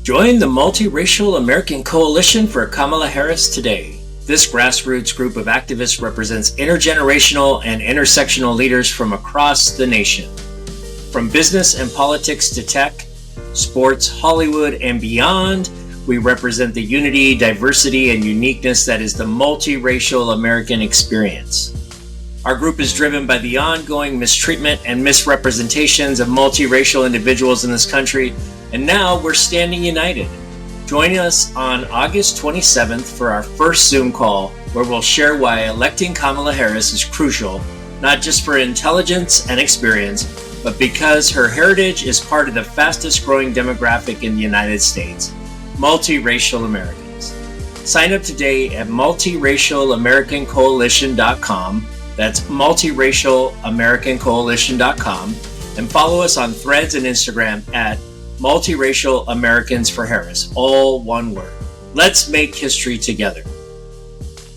Join the Multiracial American Coalition for Kamala Harris today. This grassroots group of activists represents intergenerational and intersectional leaders from across the nation. From business and politics to tech, sports, Hollywood, and beyond, we represent the unity, diversity, and uniqueness that is the multiracial American experience. Our group is driven by the ongoing mistreatment and misrepresentations of multiracial individuals in this country, and now we're standing united. Join us on August 27th for our first Zoom call, where we'll share why electing Kamala Harris is crucial, not just for intelligence and experience, but because her heritage is part of the fastest growing demographic in the United States, multiracial Americans. Sign up today at multiracialamericancoalition.com. That's multiracialamericancoalition.com, and follow us on Threads and Instagram at Multiracial Americans for Harris, all one word. Let's make history together.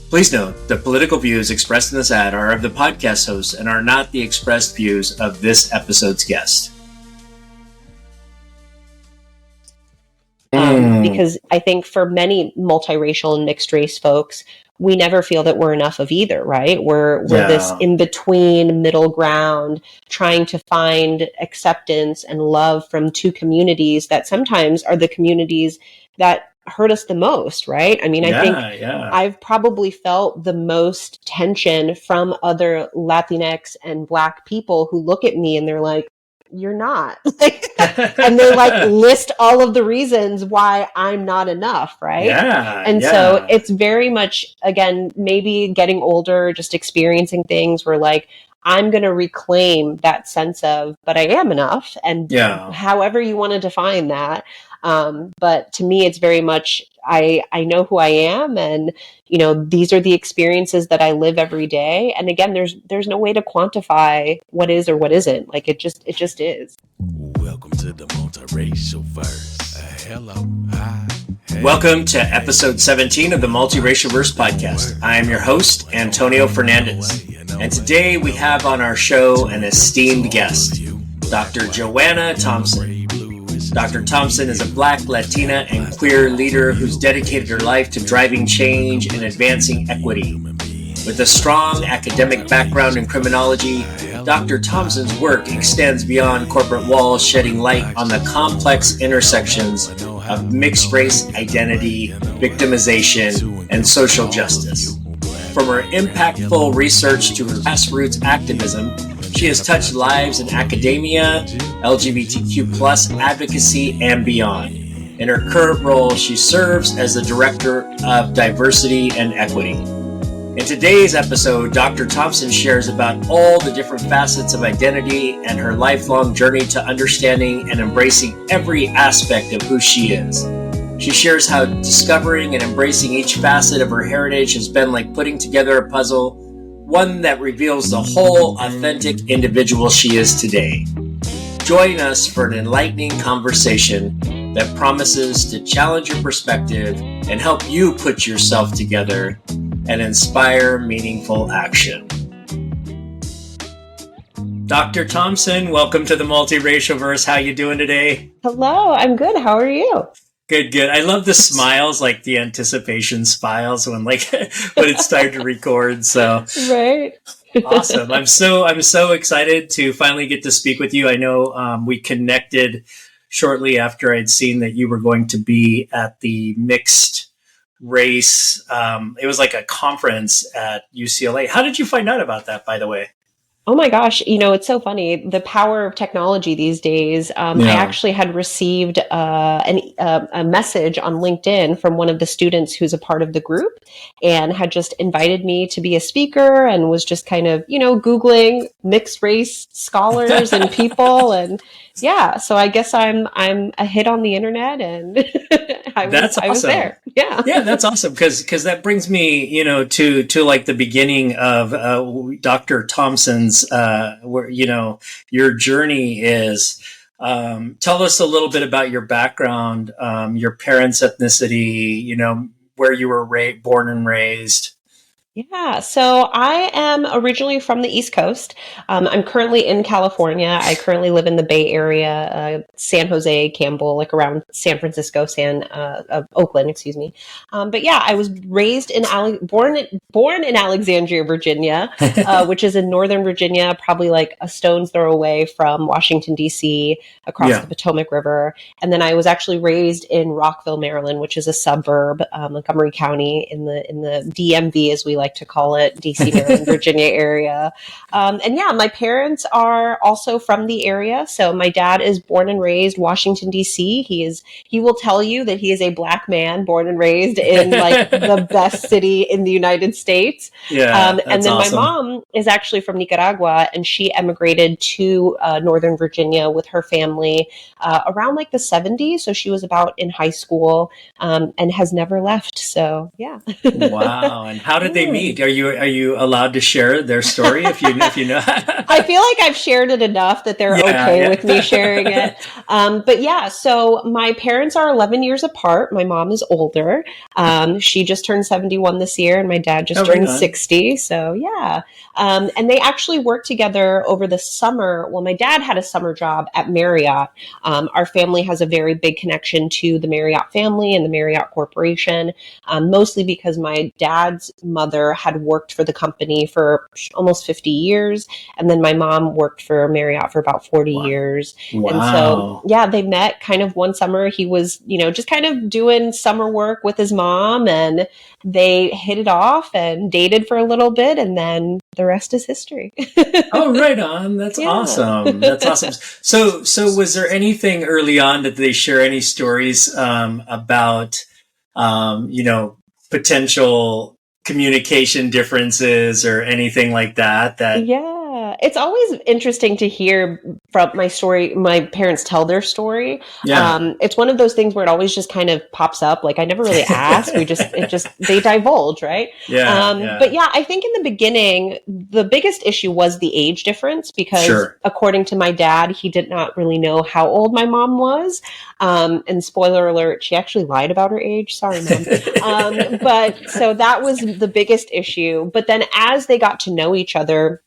Please note, the political views expressed in this ad are of the podcast host and are not the expressed views of this episode's guest. Because I think for many multiracial and mixed race folks, we never feel that we're enough of either, right? We're this in-between middle ground, trying to find acceptance and love from two communities that sometimes are the communities that hurt us the most, right? I mean, I think I've probably felt the most tension from other Latinx and Black people who look at me and they're like, you're not. And they like list all of the reasons why I'm not enough, right? So it's very much, again, maybe getting older, just experiencing things where like, I'm going to reclaim that sense of, but I am enough. And however you want to define that. But to me, it's very much, I know who I am, and, you know, these are the experiences that I live every day. And again, there's no way to quantify what is or what isn't. Like it just is. Welcome to the Multiracialverse. Hello. Hi. Hey. Welcome to episode 17 of the Multiracialverse Podcast. I am your host, Antonio Fernandez. And today we have on our show an esteemed guest, Dr. Joanna Thompson. Dr. Thompson is a Black, Latina, and queer leader who's dedicated her life to driving change and advancing equity. With a strong academic background in criminology, Dr. Thompson's work extends beyond corporate walls, shedding light on the complex intersections of mixed race identity, victimization, and social justice. From her impactful research to her grassroots activism, she has touched lives in academia, LGBTQ+ advocacy, and beyond. In her current role, she serves as the Director of Diversity and Equity. In today's episode, Dr. Thompson shares about all the different facets of identity and her lifelong journey to understanding and embracing every aspect of who she is. She shares how discovering and embracing each facet of her heritage has been like putting together a puzzle, one that reveals the whole authentic individual she is today. Join us for an enlightening conversation that promises to challenge your perspective and help you put yourself together and inspire meaningful action. Dr. Thompson, welcome to the Multiracialverse. How you doing today? Hello, I'm good. How are you? Good. I love the smiles, like the anticipation smiles when it's time to record. So right. Awesome. I'm so excited to finally get to speak with you. I know we connected shortly after I'd seen that you were going to be at the mixed race. It was like a conference at UCLA. How did you find out about that, by the way? Oh my gosh, you know, it's so funny. The power of technology these days. I actually had received a message on LinkedIn from one of the students who's a part of the group and had just invited me to be a speaker and was just kind of, you know, Googling mixed race scholars and people. And yeah, so I guess I'm a hit on the internet, and I was there. Yeah. Yeah, that's awesome. Because that brings me, you know, to like the beginning of Dr. Thompson's, where, you know, your journey is. Tell us a little bit about your background, your parents' ethnicity, you know, where you were born and raised. Yeah, so I am originally from the East Coast. I'm currently in California. I currently live in the Bay Area, San Jose, Campbell, like around San Francisco, Oakland, excuse me. But yeah, I was raised born in Alexandria, Virginia, which is in Northern Virginia, probably like a stone's throw away from Washington, D.C., across the Potomac River. And then I was actually raised in Rockville, Maryland, which is a suburb, Montgomery County in the DMV, as we like to call it, DC, Maryland, Virginia area. And yeah, my parents are also from the area. So my dad is born and raised Washington, DC. He will tell you that he is a Black man born and raised in like the best city in the United States. Yeah, and then awesome. My mom is actually from Nicaragua, and she emigrated to Northern Virginia with her family around like the 70s. So she was about in high school and has never left. So yeah. Wow. And how did they meet? Are you allowed to share their story if you know? I feel like I've shared it enough that they're okay with me sharing it. But yeah, so my parents are 11 years apart. My mom is older. She just turned 71 this year, and my dad just turned 60. So yeah. And they actually worked together over the summer. Well, my dad had a summer job at Marriott. Our family has a very big connection to the Marriott family and the Marriott Corporation, mostly because my dad's mother had worked for the company for almost 50 years. And then my mom worked for Marriott for about 40 years. Wow. And so, yeah, they met kind of one summer. He was, just kind of doing summer work with his mom, and they hit it off and dated for a little bit. And then the rest is history. Oh, right on. That's awesome. That's awesome. So was there anything early on that they share any stories about, potential communication differences or anything like that? Yeah, it's always interesting to hear from my parents tell their story. It's one of those things where it always just kind of pops up. Like I never really ask. They divulge, right? But yeah, I think in the beginning, the biggest issue was the age difference because according to my dad, he did not really know how old my mom was. And spoiler alert, she actually lied about her age. Sorry, Mom. But so that was the biggest issue. But then as they got to know each other,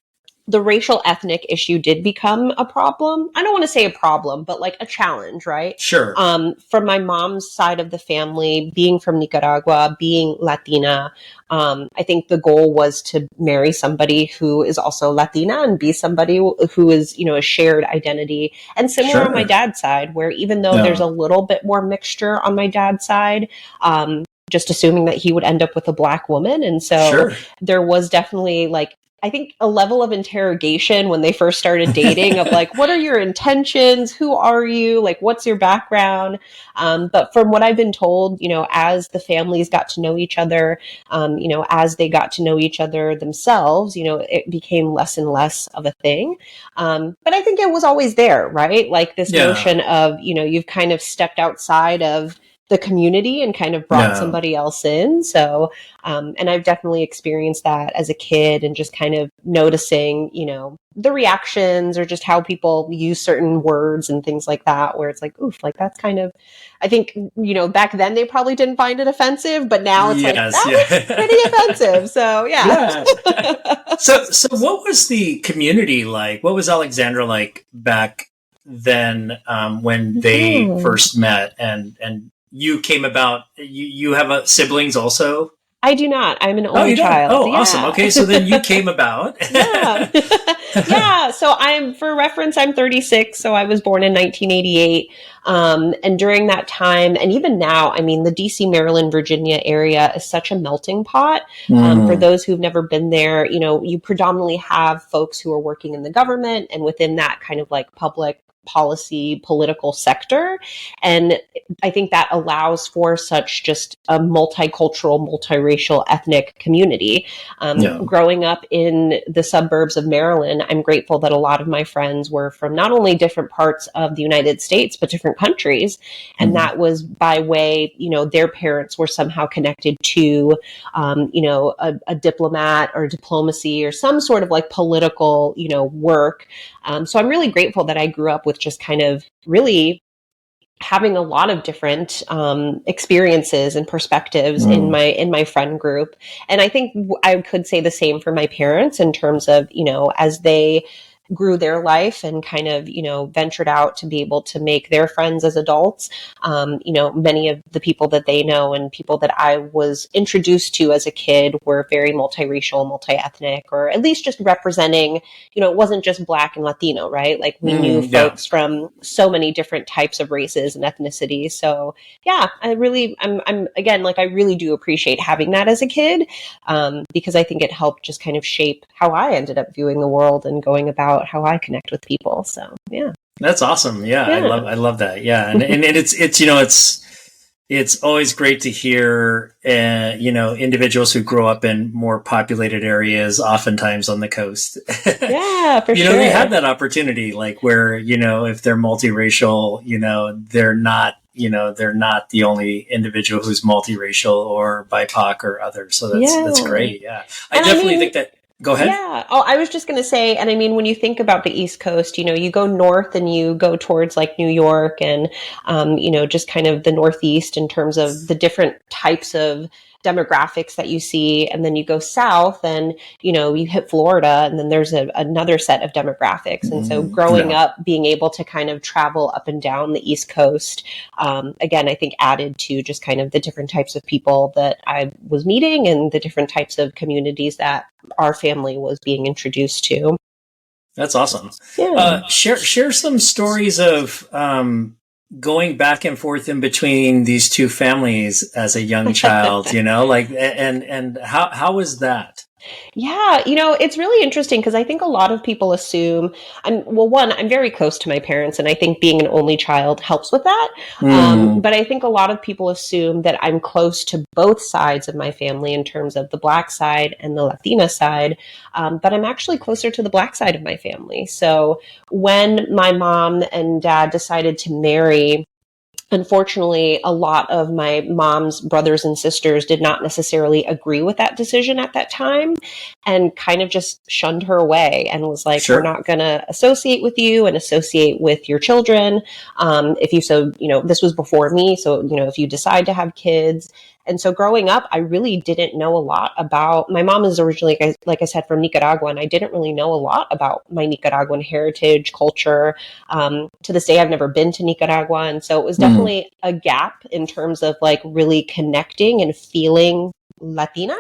the racial ethnic issue did become a problem. I don't want to say a problem, but like a challenge, right? Sure. From my mom's side of the family, being from Nicaragua, being Latina, I think the goal was to marry somebody who is also Latina and be somebody who is, a shared identity. And similar on my dad's side, where even though there's a little bit more mixture on my dad's side, just assuming that he would end up with a Black woman. And so there was definitely I think a level of interrogation when they first started dating of like, what are your intentions? Who are you? Like, what's your background? But from what I've been told, as the families got to know each other, as they got to know each other themselves, it became less and less of a thing. But I think it was always there, right? Like this notion of, you've kind of stepped outside of the community and kind of brought somebody else in. So, and I've definitely experienced that as a kid and just kind of noticing, the reactions or just how people use certain words and things like that, where it's like, oof, like that's kind of, I think, back then they probably didn't find it offensive, but now it's was pretty offensive. So yeah. So what was the community like? What was Alexandra like back then, when they first met and you came about, you have siblings also? I do not. I'm an only child. Oh, awesome. Okay. So then you came about. Yeah. So for reference, I'm 36. So I was born in 1988. And during that time, and even now, I mean, the DC, Maryland, Virginia area is such a melting pot. For those who've never been there, you predominantly have folks who are working in the government and within that kind of like public policy, political sector. And I think that allows for such just a multicultural, multiracial, ethnic community. Growing up in the suburbs of Maryland, I'm grateful that a lot of my friends were from not only different parts of the United States, but different countries. And that was by way, their parents were somehow connected to, a diplomat or diplomacy or some sort of like political, work. So I'm really grateful that I grew up with just kind of really having a lot of different experiences and perspectives in my friend group. And I think I could say the same for my parents in terms of, as they grew their life and kind of, ventured out to be able to make their friends as adults. Many of the people that they know and people that I was introduced to as a kid were very multiracial, multi-ethnic, or at least just representing, it wasn't just Black and Latino, right? Like we knew folks from so many different types of races and ethnicities. So yeah, I'm again, like I really do appreciate having that as a kid, because I think it helped just kind of shape how I ended up viewing the world and going about how I connect with people. So yeah, that's awesome. Yeah. I love that. Yeah, and it's always great to hear individuals who grow up in more populated areas, oftentimes on the coast. Yeah, for sure. They have that opportunity, like where if they're multiracial, they're not the only individual who's multiracial or BIPOC or other. So that's great. Yeah, I definitely think that. Go ahead. Yeah. Oh, I was just going to say, and I mean, when you think about the East Coast, you go north and you go towards like New York and, just kind of the Northeast in terms of the different types of demographics that you see. And then you go south and, you hit Florida and then there's another set of demographics. And so growing up, being able to kind of travel up and down the East Coast, again, I think added to just kind of the different types of people that I was meeting and the different types of communities that our family was being introduced to. That's awesome. Yeah. Share some stories of, going back and forth in between these two families as a young child, and how was that? Yeah, it's really interesting because I think a lot of people assume I'm very close to my parents, and I think being an only child helps with that. But I think a lot of people assume that I'm close to both sides of my family in terms of the Black side and the Latina side. But I'm actually closer to the Black side of my family. So when my mom and dad decided to marry, unfortunately, a lot of my mom's brothers and sisters did not necessarily agree with that decision at that time and kind of just shunned her away and was like, We're not going to associate with you and associate with your children. This was before me. So, if you decide to have kids. And so growing up, I really didn't know a lot about, my mom is originally, like I said, from Nicaragua, and I didn't really know a lot about my Nicaraguan heritage, culture. To this day, I've never been to Nicaragua. And so it was definitely a gap in terms of like really connecting and feeling Latina.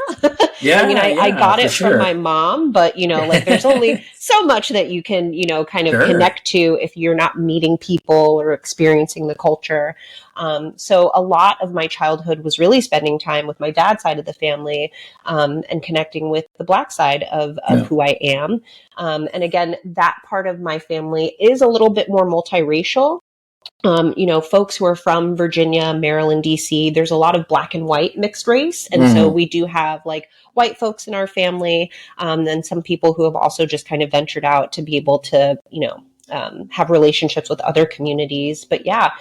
Yeah, I got it from my mom, but there's only so much that you can, kind of connect to if you're not meeting people or experiencing the culture. So a lot of my childhood was really spending time with my dad's side of the family, and connecting with the Black side of who I am. And again, that part of my family is a little bit more multiracial. Folks who are from Virginia, Maryland, DC, there's a lot of Black and white mixed race. And so we do have like white folks in our family. Then some people who have also just kind of ventured out to be able to, have relationships with other communities. But yeah,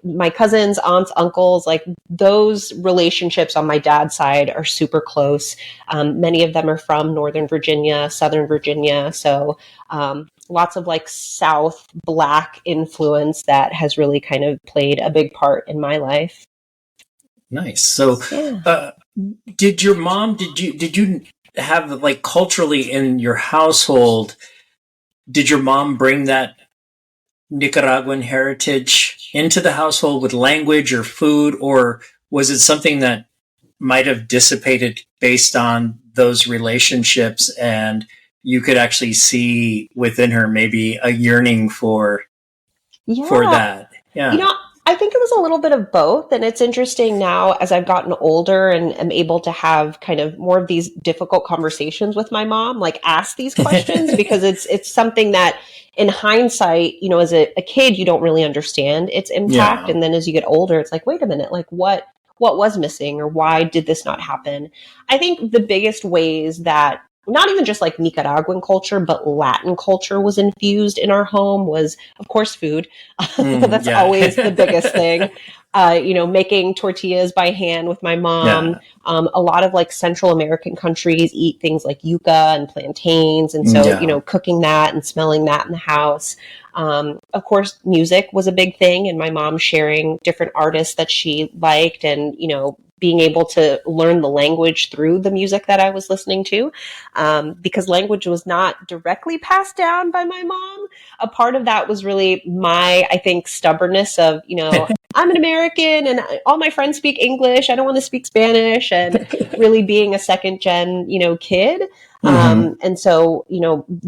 my cousins, aunts, uncles, like those relationships on my dad's side are super close. Many of them are from Northern Virginia, Southern Virginia. So, lots of like South Black influence that has really kind of played a big part in my life. Nice. So, did you have like culturally in your household, did your mom bring that Nicaraguan heritage into the household with language or food, or was it something that might have dissipated based on those relationships and you could actually see within her maybe a yearning for that? Yeah. I think it was a little bit of both. And it's interesting now as I've gotten older and am able to have kind of more of these difficult conversations with my mom, like ask these questions because it's something that in hindsight, as a kid, you don't really understand its impact. Yeah. And then as you get older, it's like, wait a minute, like what was missing or why did this not happen? I think the biggest ways that not even just like Nicaraguan culture, but Latin culture was infused in our home was, of course, food. That's always the biggest thing. Making tortillas by hand with my mom. Yeah. A lot of like Central American countries eat things like yuca and plantains. And so, cooking that and smelling that in the house. Of course, music was a big thing, and my mom sharing different artists that she liked, and, being able to learn the language through the music that I was listening to, because language was not directly passed down by my mom. A part of that was really my, I think, stubbornness of, I'm an American and all my friends speak English. I don't want to speak Spanish, and really being a second gen, kid. And so,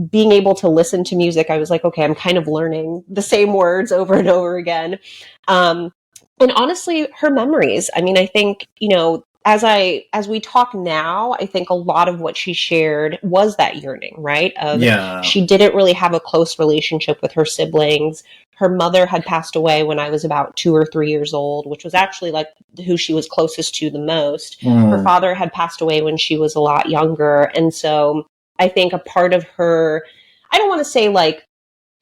being able to listen to music, I was like, okay, I'm kind of learning the same words over and over again. And honestly, her memories. I mean, I think, as we talk now, I think a lot of what she shared was that yearning, right? She didn't really have a close relationship with her siblings. Her mother had passed away when I was about 2 or 3 years old, which was actually like who she was closest to the most. Her father had passed away when she was a lot younger. And so I think a part of her, I don't want to say like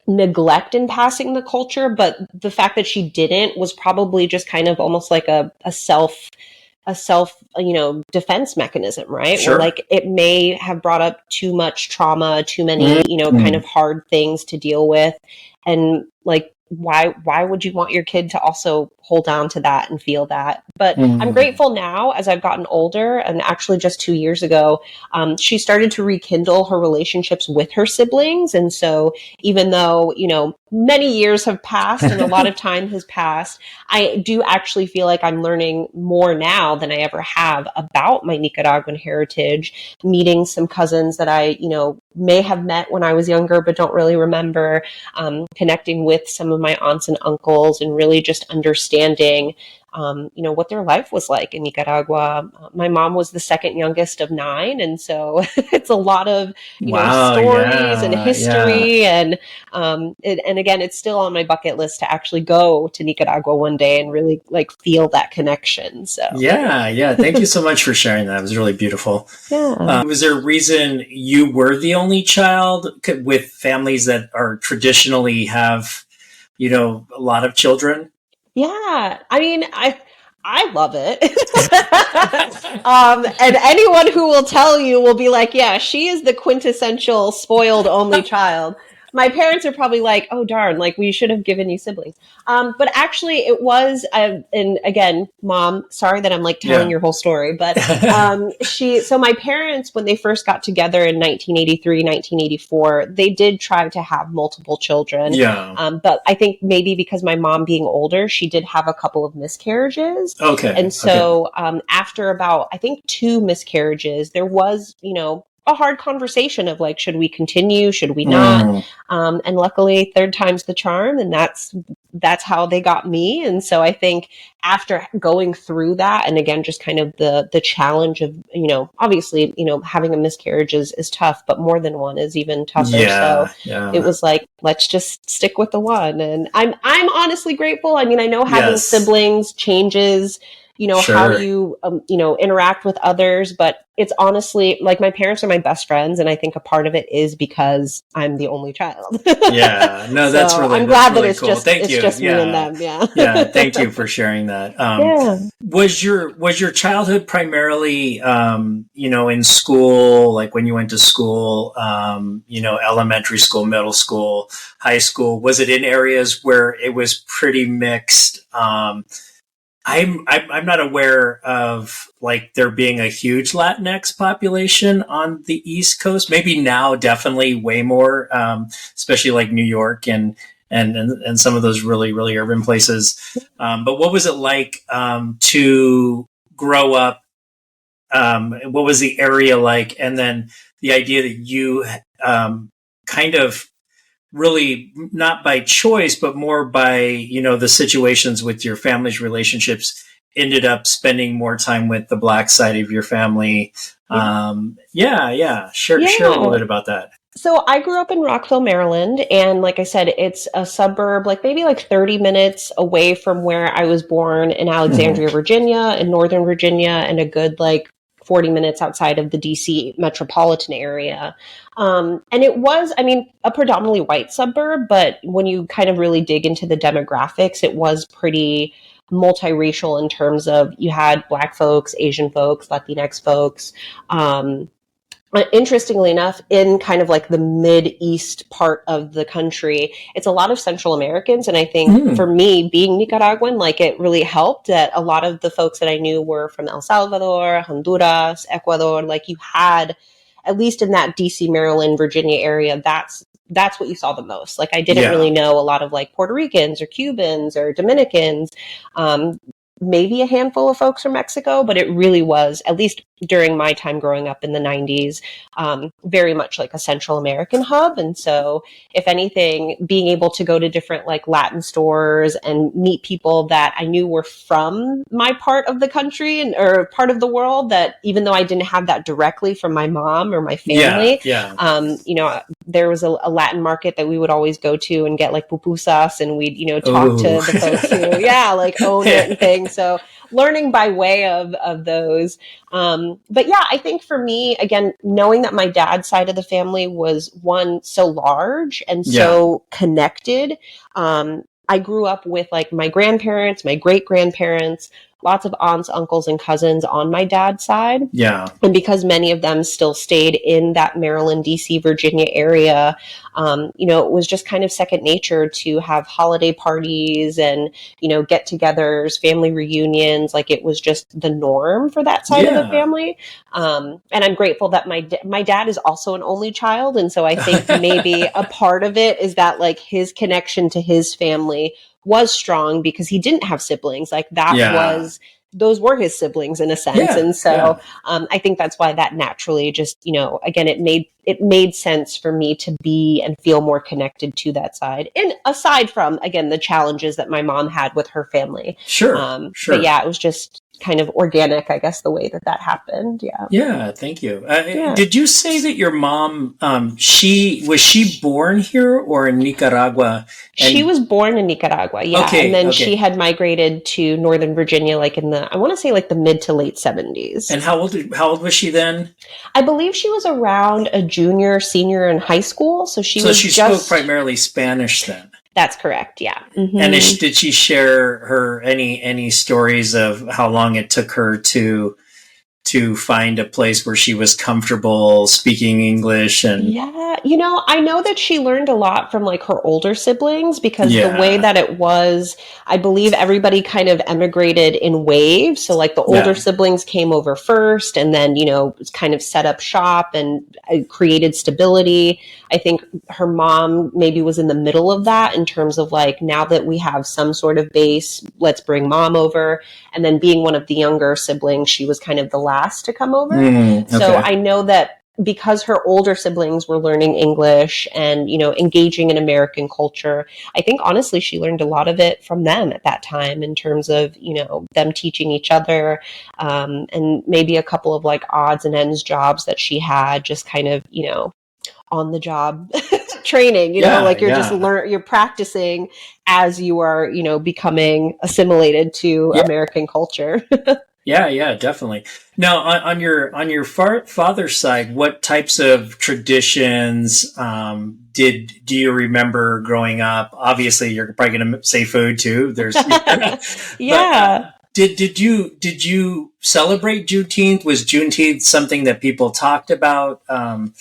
neglect in passing the culture, but the fact that she didn't was probably just kind of almost like a self defense mechanism, right? Sure. Where like it may have brought up too much trauma, too many, kind of hard things to deal with. And like, why would you want your kid to also hold on to that and feel that? But I'm grateful now as I've gotten older, and actually just 2 years ago, she started to rekindle her relationships with her siblings. And so even though, many years have passed and a lot of time has passed, I do actually feel like I'm learning more now than I ever have about my Nicaraguan heritage, meeting some cousins that I, may have met when I was younger, but don't really remember, connecting with some of my aunts and uncles, and really just understanding, what their life was like in Nicaragua. My mom was the second youngest of 9. And so it's a lot of, stories and history. And again, it's still on my bucket list to actually go to Nicaragua one day and really like feel that connection. So yeah. Thank you so much for sharing that. It was really beautiful. Yeah. Was there a reason you were the only child with families that are traditionally have, a lot of children? Yeah. I mean, I love it. And anyone who will tell you will be like, yeah, she is the quintessential spoiled only child. My parents are probably like, oh, darn, like we should have given you siblings. But actually it was, and again, Mom, sorry that I'm like telling your whole story, but so my parents, when they first got together in 1983, 1984, they did try to have multiple children. But I think maybe because my mom being older, she did have a couple of miscarriages. Okay. And so after about, I think 2 miscarriages, there was, a hard conversation of like, should we continue? Should we not? And luckily 3rd time's the charm, and that's how they got me. And so I think after going through that, and again, just kind of the challenge of, obviously, having a miscarriage is tough, but more than one is even tougher. It was like, let's just stick with the one. And I'm honestly grateful. I mean, I know having siblings changes, how you, interact with others, but it's honestly like my parents are my best friends. And I think a part of it is because I'm the only child. That's really, I'm glad that really it's cool. just, Thank it's you. just me and them. Yeah. Thank you for sharing that. Was your childhood primarily, in school, like when you went to school, elementary school, middle school, high school, was it in areas where it was pretty mixed? I'm not aware of like there being a huge Latinx population on the East Coast. Maybe now, definitely way more, especially like New York and some of those really, really urban places. But what was it like to grow up? What was the area like? And then the idea that you kind of really not by choice, but more by, the situations with your family's relationships, ended up spending more time with the Black side of your family. Share a little bit about that. So I grew up in Rockville, Maryland. And like I said, it's a suburb, like maybe like 30 minutes away from where I was born in Alexandria, Virginia, in Northern Virginia, and a good like 40 minutes outside of the DC metropolitan area. And it was, a predominantly white suburb, but when you kind of really dig into the demographics, it was pretty multiracial in terms of you had Black folks, Asian folks, Latinx folks, interestingly enough, in kind of like the mid-east part of the country, it's a lot of Central Americans. And I think for me, being Nicaraguan, like it really helped that a lot of the folks that I knew were from El Salvador, Honduras, Ecuador. Like you had, at least in that DC, Maryland, Virginia area, that's what you saw the most. Like I didn't really know a lot of like Puerto Ricans or Cubans or Dominicans. Maybe a handful of folks from Mexico, but it really was, at least during my time growing up in the 90s, very much like a Central American hub. And so if anything, being able to go to different like Latin stores and meet people that I knew were from my part of the country or part of the world, that even though I didn't have that directly from my mom or my family, you know, there was a Latin market that we would always go to and get like pupusas, and we'd, you know, talk to the folks who, like own it and things. So learning by way of those. But yeah, I think for me, again, knowing that my dad's side of the family was one so large and so connected. I grew up with like my grandparents, my great grandparents, lots of aunts, uncles, and cousins on my dad's side. Yeah. And because many of them still stayed in that Maryland, DC, Virginia area, you know, it was just kind of second nature to have holiday parties and, you know, get-togethers, family reunions. Like it was just the norm for that side of the family. And I'm grateful that my dad is also an only child. And so I think maybe a part of it is that like his connection to his family was strong because he didn't have siblings. Like those were his siblings in a sense. And so I think that's why that naturally just, you know, again, it made sense for me to be and feel more connected to that side. And aside from, again, the challenges that my mom had with her family. Sure. But yeah, it was just kind of organic, I guess, the way that happened. Yeah. Yeah. Thank you. Did you say that your mom, was she born here or in Nicaragua? She was born in Nicaragua. Yeah. Okay, and then she had migrated to Northern Virginia, like in I want to say like the mid to late 70s. And how old was she then? I believe she was around a junior, senior in high school. So she spoke primarily Spanish then. That's correct. Yeah. Mm-hmm. And did she share any stories of how long it took her to find a place where she was comfortable speaking English? And yeah, you know, I know that she learned a lot from like her older siblings because the way that it was, I believe everybody kind of emigrated in waves. So like the older siblings came over first and then, you know, kind of set up shop and created stability. I think her mom maybe was in the middle of that in terms of like, now that we have some sort of base, let's bring mom over. And then being one of the younger siblings, she was kind of the last to come over. So I know that because her older siblings were learning English and, you know, engaging in American culture, I think honestly she learned a lot of it from them at that time in terms of, you know, them teaching each other, and maybe a couple of like odds and ends jobs that she had, just kind of, you know, on the job training, you know, like you're just you're practicing as you are, you know, becoming assimilated to American culture. Yeah, definitely. Now, on your father's side, what types of traditions do you remember growing up? Obviously, you're probably going to say food too. There's yeah. Did you celebrate Juneteenth? Was Juneteenth something that people talked about?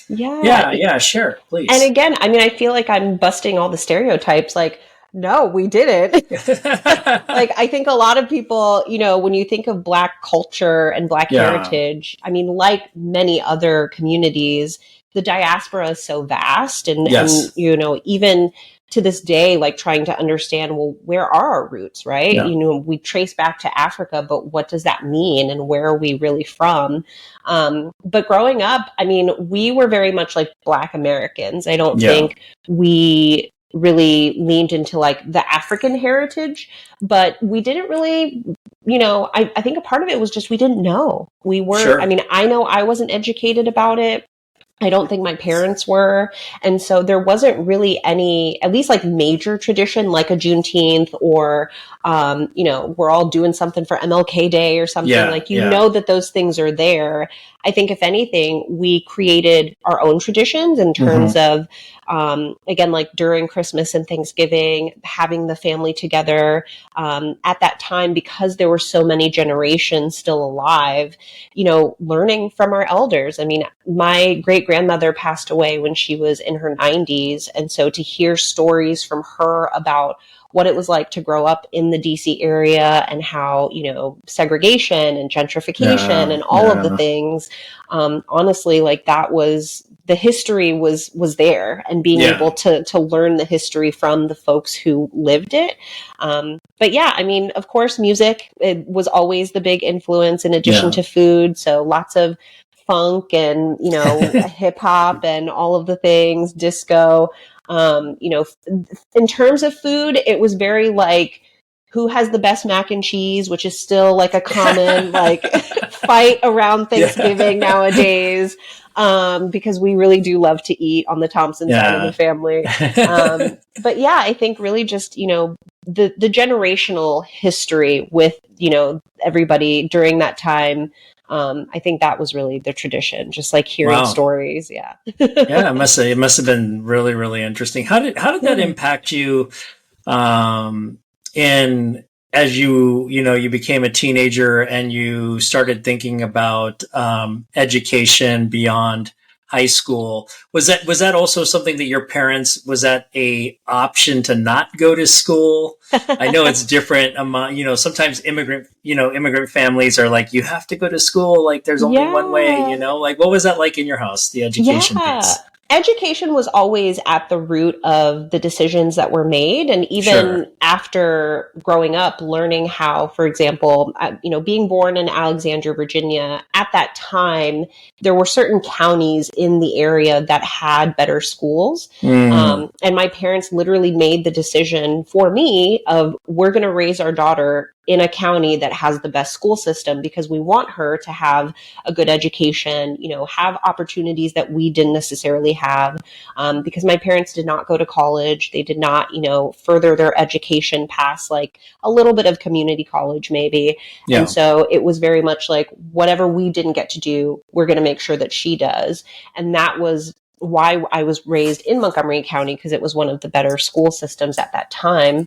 Yeah, sure, please. And again, I mean, I feel like I'm busting all the stereotypes. Like, no, we didn't. Like, I think a lot of people, you know, when you think of Black culture and Black heritage, I mean, like many other communities, the diaspora is so vast and you know, even to this day, like trying to understand, well, where are our roots, right? You know, we trace back to Africa, but what does that mean? And where are we really from? But growing up, I mean, we were very much like Black Americans. I don't think we really leaned into like the African heritage, but we didn't really, you know, I think a part of it was just, we didn't know. We weren't, I mean, I know I wasn't educated about it. I don't think my parents were. And so there wasn't really any, at least like major tradition, like a Juneteenth or, you know, we're all doing something for MLK Day or something. Like, you know that those things are there. I think if anything, we created our own traditions in terms of, again, like during Christmas and Thanksgiving, having the family together, at that time, because there were so many generations still alive, you know, learning from our elders. I mean, my great grandmother passed away when she was in her 90s. And so to hear stories from her about what it was like to grow up in the DC area and how, you know, segregation and gentrification and all of the things, honestly, like that was, the history was there, and being able to learn the history from the folks who lived it. But yeah, I mean, of course, music, it was always the big influence in addition to food. So lots of funk and, you know, hip hop and all of the things, disco. You know, in terms of food, it was very like, who has the best mac and cheese, which is still like a common like fight around Thanksgiving nowadays, because we really do love to eat on the Thompson side of the family. But yeah, I think really just, you know, the generational history with, you know, everybody during that time. I think that was really the tradition, just like hearing stories. Yeah. Yeah. It must have been really, really interesting. How did that impact you? And as you became a teenager and you started thinking about, education beyond high school, was that also something that your parents, was that a option to not go to school? I know it's different among, you know, sometimes immigrant families are like, you have to go to school. Like there's only one way, you know, like what was that like in your house, the education piece? Education was always at the root of the decisions that were made. And even after growing up, learning how, for example, you know, being born in Alexandria, Virginia, at that time, there were certain counties in the area that had better schools. And my parents literally made the decision for me of, we're going to raise our daughter in a county that has the best school system because we want her to have a good education, you know, have opportunities that we didn't necessarily have, because my parents did not go to college. They did not, you know, further their education past like a little bit of community college maybe. Yeah. And so it was very much like, whatever we didn't get to do, we're going to make sure that she does. And that was why I was raised in Montgomery County, because it was one of the better school systems at that time.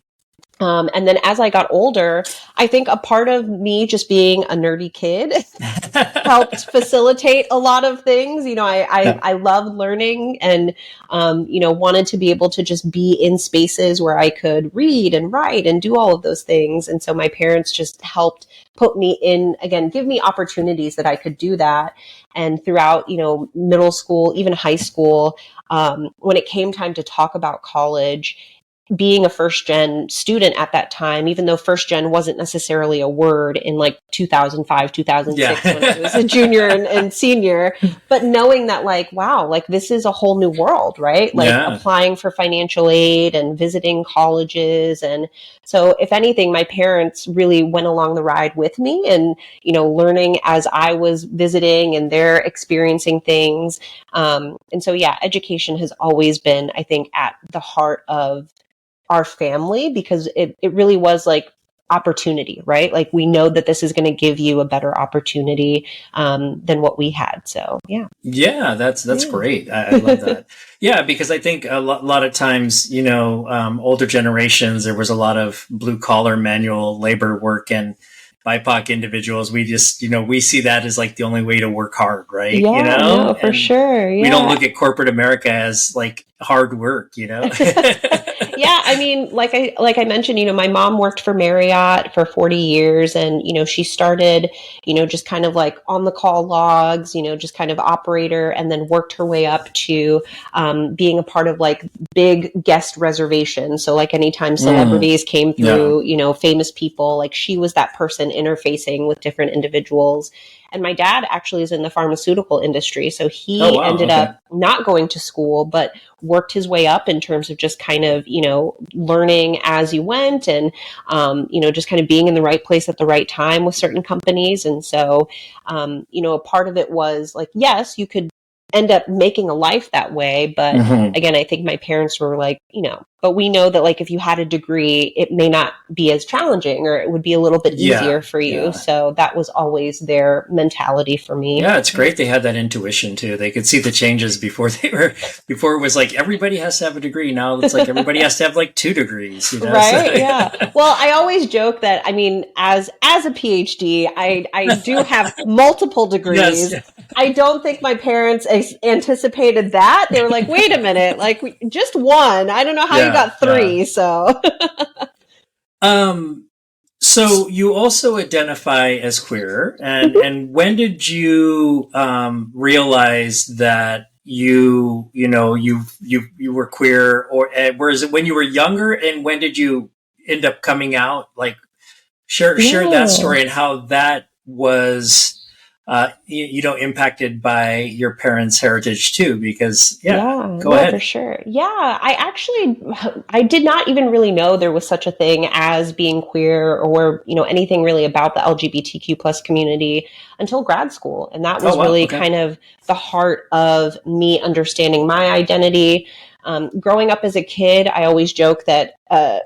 And then as I got older, I think a part of me just being a nerdy kid helped facilitate a lot of things. You know, I love learning and, you know, wanted to be able to just be in spaces where I could read and write and do all of those things. And so my parents just helped put me in, again, give me opportunities that I could do that. And throughout, you know, middle school, even high school, when it came time to talk about college, being a first gen student at that time, even though first gen wasn't necessarily a word in like 2005, 2006, when I was a junior and senior, but knowing that like, wow, like this is a whole new world, right? Like applying for financial aid and visiting colleges. And so if anything, my parents really went along the ride with me and, you know, learning as I was visiting and they're experiencing things. And so, yeah, education has always been, I think, at the heart of our family, because it really was like opportunity, right? Like we know that this is going to give you a better opportunity than what we had. So yeah, that's great. I love that. Yeah, because I think a lot of times, you know, older generations, there was a lot of blue collar manual labor work, and BIPOC individuals, we just, you know, we see that as like the only way to work hard, right? Yeah, you know, no, for sure. Yeah. We don't look at corporate America as like hard work, you know? Yeah, I mean, like I mentioned, you know, my mom worked for Marriott for 40 years, and, you know, she started, you know, just kind of like on the call logs, you know, just kind of operator, and then worked her way up to being a part of like big guest reservations. So like anytime celebrities came through, you know, famous people, like she was that person interfacing with different individuals. And my dad actually is in the pharmaceutical industry. So he ended up not going to school, but worked his way up in terms of just kind of, you know, learning as he went and, you know, just kind of being in the right place at the right time with certain companies. And so, you know, a part of it was like, yes, you could end up making a life that way. But again, I think my parents were like, but we know that like if you had a degree, it may not be as challenging, or it would be a little bit easier for you. Yeah. So that was always their mentality for me. Yeah, it's great they had that intuition too. They could see the changes before it was like everybody has to have a degree. Now it's like everybody has to have like 2 degrees. Right? So, yeah. Well, I always joke that, I mean, as a PhD, I do have multiple degrees. Yes. I don't think my parents anticipated that. They were like, wait a minute, like just one. I don't know how you got 3. So, so you also identify as queer, and when did you realize that you were queer, or was it when you were younger, and when did you end up coming out? Like, share that story and how that was. Impacted by your parents' heritage too, because go ahead. For sure. Yeah. I did not even really know there was such a thing as being queer, or, anything really about the LGBTQ plus community until grad school. And that was kind of the heart of me understanding my identity. Growing up as a kid, I always joke that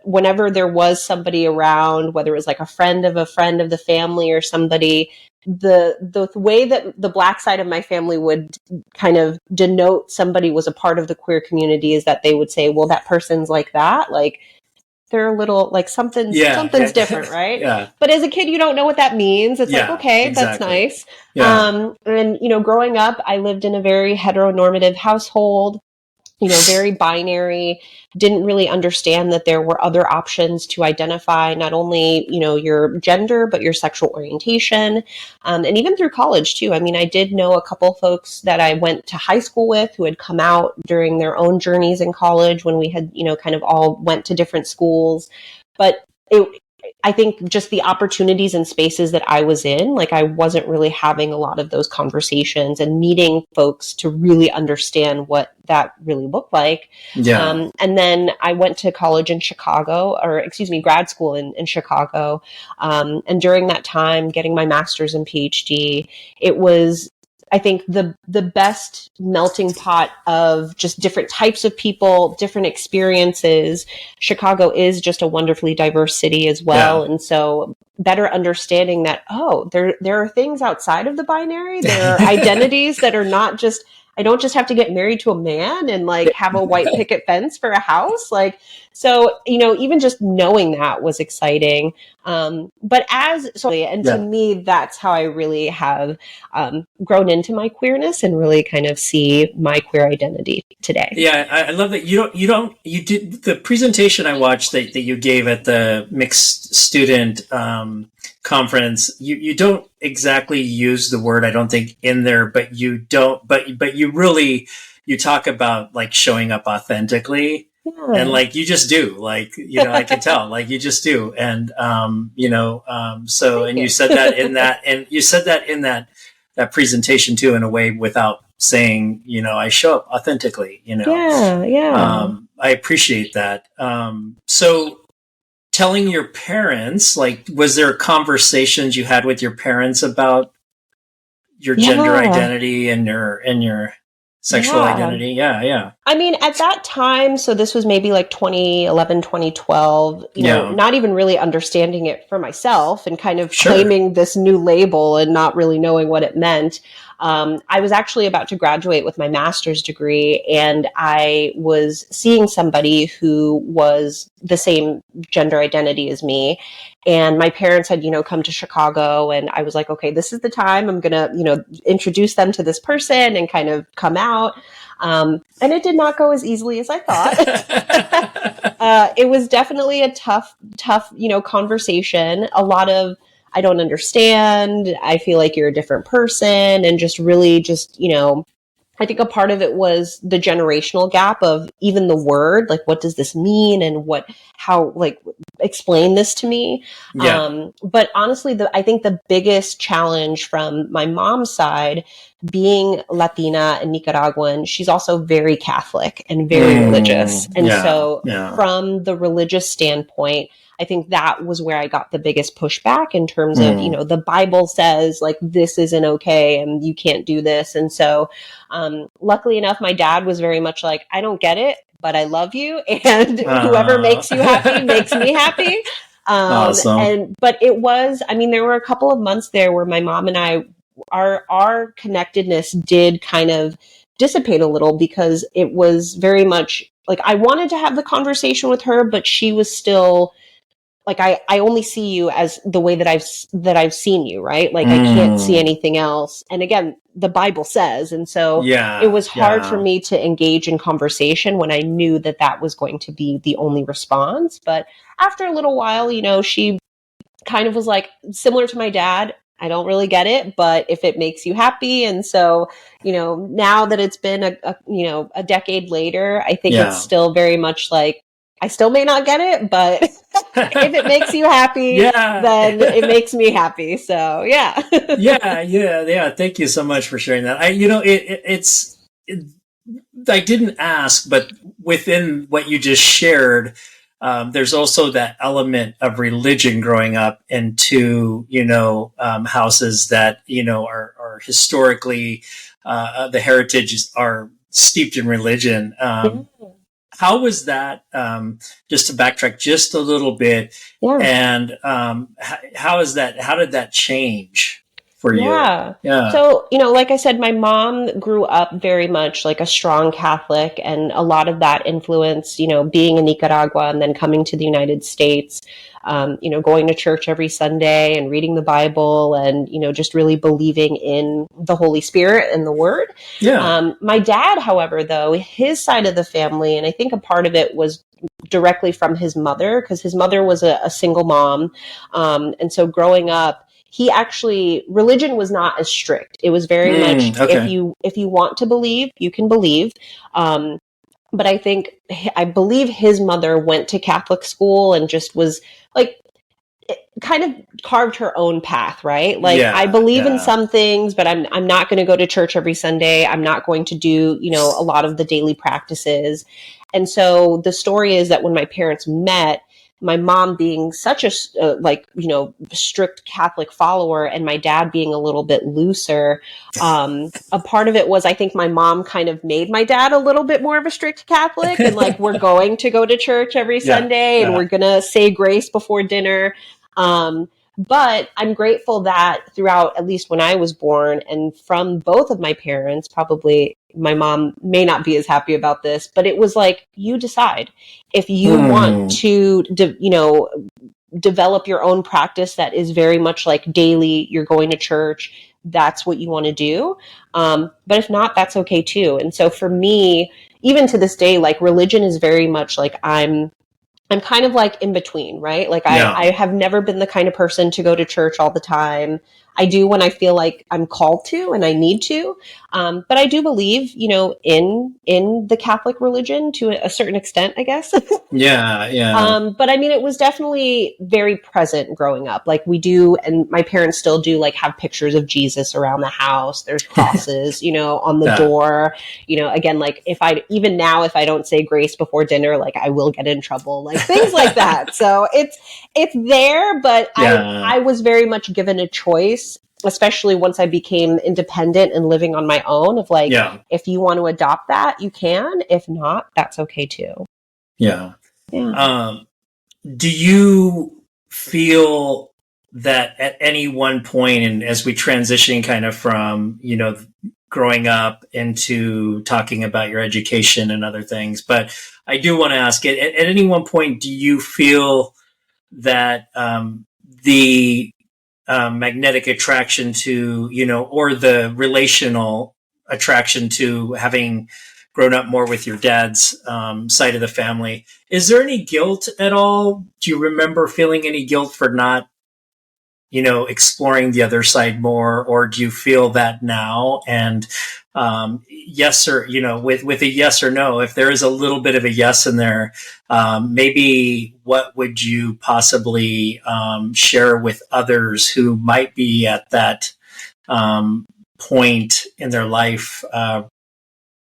whenever there was somebody around, whether it was like a friend of the family or somebody, the way that the Black side of my family would kind of denote somebody was a part of the queer community is that they would say, well, that person's like that, like they're a little like something's different, right? Yeah. But as a kid, you don't know what that means. It's like, okay, exactly. That's nice. Yeah. And growing up, I lived in a very heteronormative household. Very binary, didn't really understand that there were other options to identify not only, your gender, but your sexual orientation. And even through college too. I mean, I did know a couple folks that I went to high school with who had come out during their own journeys in college when we had, kind of all went to different schools. But I think just the opportunities and spaces that I was in, like I wasn't really having a lot of those conversations and meeting folks to really understand what that really looked like. Yeah. And then I went to college in Chicago, grad school in Chicago. And during that time, getting my master's and PhD, it was, I think, the best melting pot of just different types of people, different experiences. Chicago is just a wonderfully diverse city as well. Yeah. And so better understanding that, there are things outside of the binary. There are identities that are not just, I don't just have to get married to a man and like have a white picket fence for a house. Like, so, even just knowing that was exciting. To me, that's how I really have grown into my queerness and really kind of see my queer identity today. Yeah. I love that you did the presentation I watched that you gave at the mixed student conference. You don't exactly use the word, I don't think, in there, but you talk about like showing up authentically. Yeah. And like, you just do, like, I can tell, like, you just do. And, you said that in that presentation too, in a way without saying, I show up authentically, Yeah. Yeah. I appreciate that. So telling your parents, like, was there conversations you had with your parents about your gender identity and your sexual identity? Yeah. I mean, at that time, so this was maybe like 2011, 2012, not even really understanding it for myself and kind of claiming this new label and not really knowing what it meant. I was actually about to graduate with my master's degree, and I was seeing somebody who was the same gender identity as me. And my parents had, come to Chicago, and I was like, okay, this is the time I'm going to, introduce them to this person and kind of come out. And it did not go as easily as I thought. It was definitely a tough, conversation. A lot of, I don't understand. I feel like you're a different person, and just really I think a part of it was the generational gap of even the word, like, what does this mean? And how explain this to me. Yeah. But honestly, I think the biggest challenge from my mom's side, being Latina and Nicaraguan, she's also very Catholic and very religious. And from the religious standpoint, I think that was where I got the biggest pushback in terms of, the Bible says like, this isn't okay and you can't do this. And so, luckily enough, my dad was very much like, I don't get it, but I love you. And whoever makes you happy makes me happy. Awesome. But it was, there were a couple of months there where my mom and I, our connectedness did kind of dissipate a little, because it was very much like I wanted to have the conversation with her, but she was still like, I only see you as the way that I've seen you, right? Like I can't see anything else. And again, the Bible says, and so it was hard for me to engage in conversation when I knew that that was going to be the only response. But after a little while, she kind of was like, similar to my dad, I don't really get it, but if it makes you happy. And so, now that it's been a decade later, I think it's still very much like, I still may not get it, but if it makes you happy, then it makes me happy. So, yeah. yeah. Thank you so much for sharing that. I didn't ask, but within what you just shared, there's also that element of religion growing up into, houses that, are historically, the heritages are steeped in religion. How was that, just to backtrack just a little bit, and how did that change for you? Yeah. So, like I said, my mom grew up very much like a strong Catholic, and a lot of that influence, being in Nicaragua and then coming to the United States, going to church every Sunday and reading the Bible and, just really believing in the Holy Spirit and the Word. Yeah. My dad, however, though, his side of the family, and I think a part of it was directly from his mother, because his mother was a single mom. And so growing up, religion was not as strict. It was very much, if you want to believe, you can believe. But I believe his mother went to Catholic school and just was like, kind of carved her own path, right? Like, I believe in some things, but I'm not going to go to church every Sunday. I'm not going to do, a lot of the daily practices. And so the story is that when my parents met, my mom being such a strict Catholic follower, and my dad being a little bit looser, a part of it was, I think my mom kind of made my dad a little bit more of a strict Catholic, and like, we're going to go to church every Sunday, and we're going to say grace before dinner. But I'm grateful that throughout, at least when I was born, and from both of my parents, probably my mom may not be as happy about this, but it was like, you decide if you want to, develop your own practice that is very much like daily, you're going to church, that's what you want to do. But if not, that's okay too. And so for me, even to this day, like, religion is very much like, I'm kind of like in between, right? Like I have never been the kind of person to go to church all the time. I do when I feel like I'm called to and I need to. But I do believe, in the Catholic religion to a certain extent, I guess. But it was definitely very present growing up. Like we do, and my parents still do, like, have pictures of Jesus around the house. There's crosses, on the door, again, like even now, if I don't say grace before dinner, like I will get in trouble, like things like that. So it's there, but I was very much given a choice, especially once I became independent and living on my own, of like, if you want to adopt that, you can. If not, that's okay too. Yeah. Do you feel that at any one point, and as we transition kind of from, growing up into talking about your education and other things, but I do want to ask it, at any one point, do you feel that the magnetic attraction to, or the relational attraction to having grown up more with your dad's side of the family, is there any guilt at all? Do you remember feeling any guilt for not, exploring the other side more, or do you feel that now? And yes, or, with a yes or no, if there is a little bit of a yes in there, maybe what would you possibly share with others who might be at that point in their life,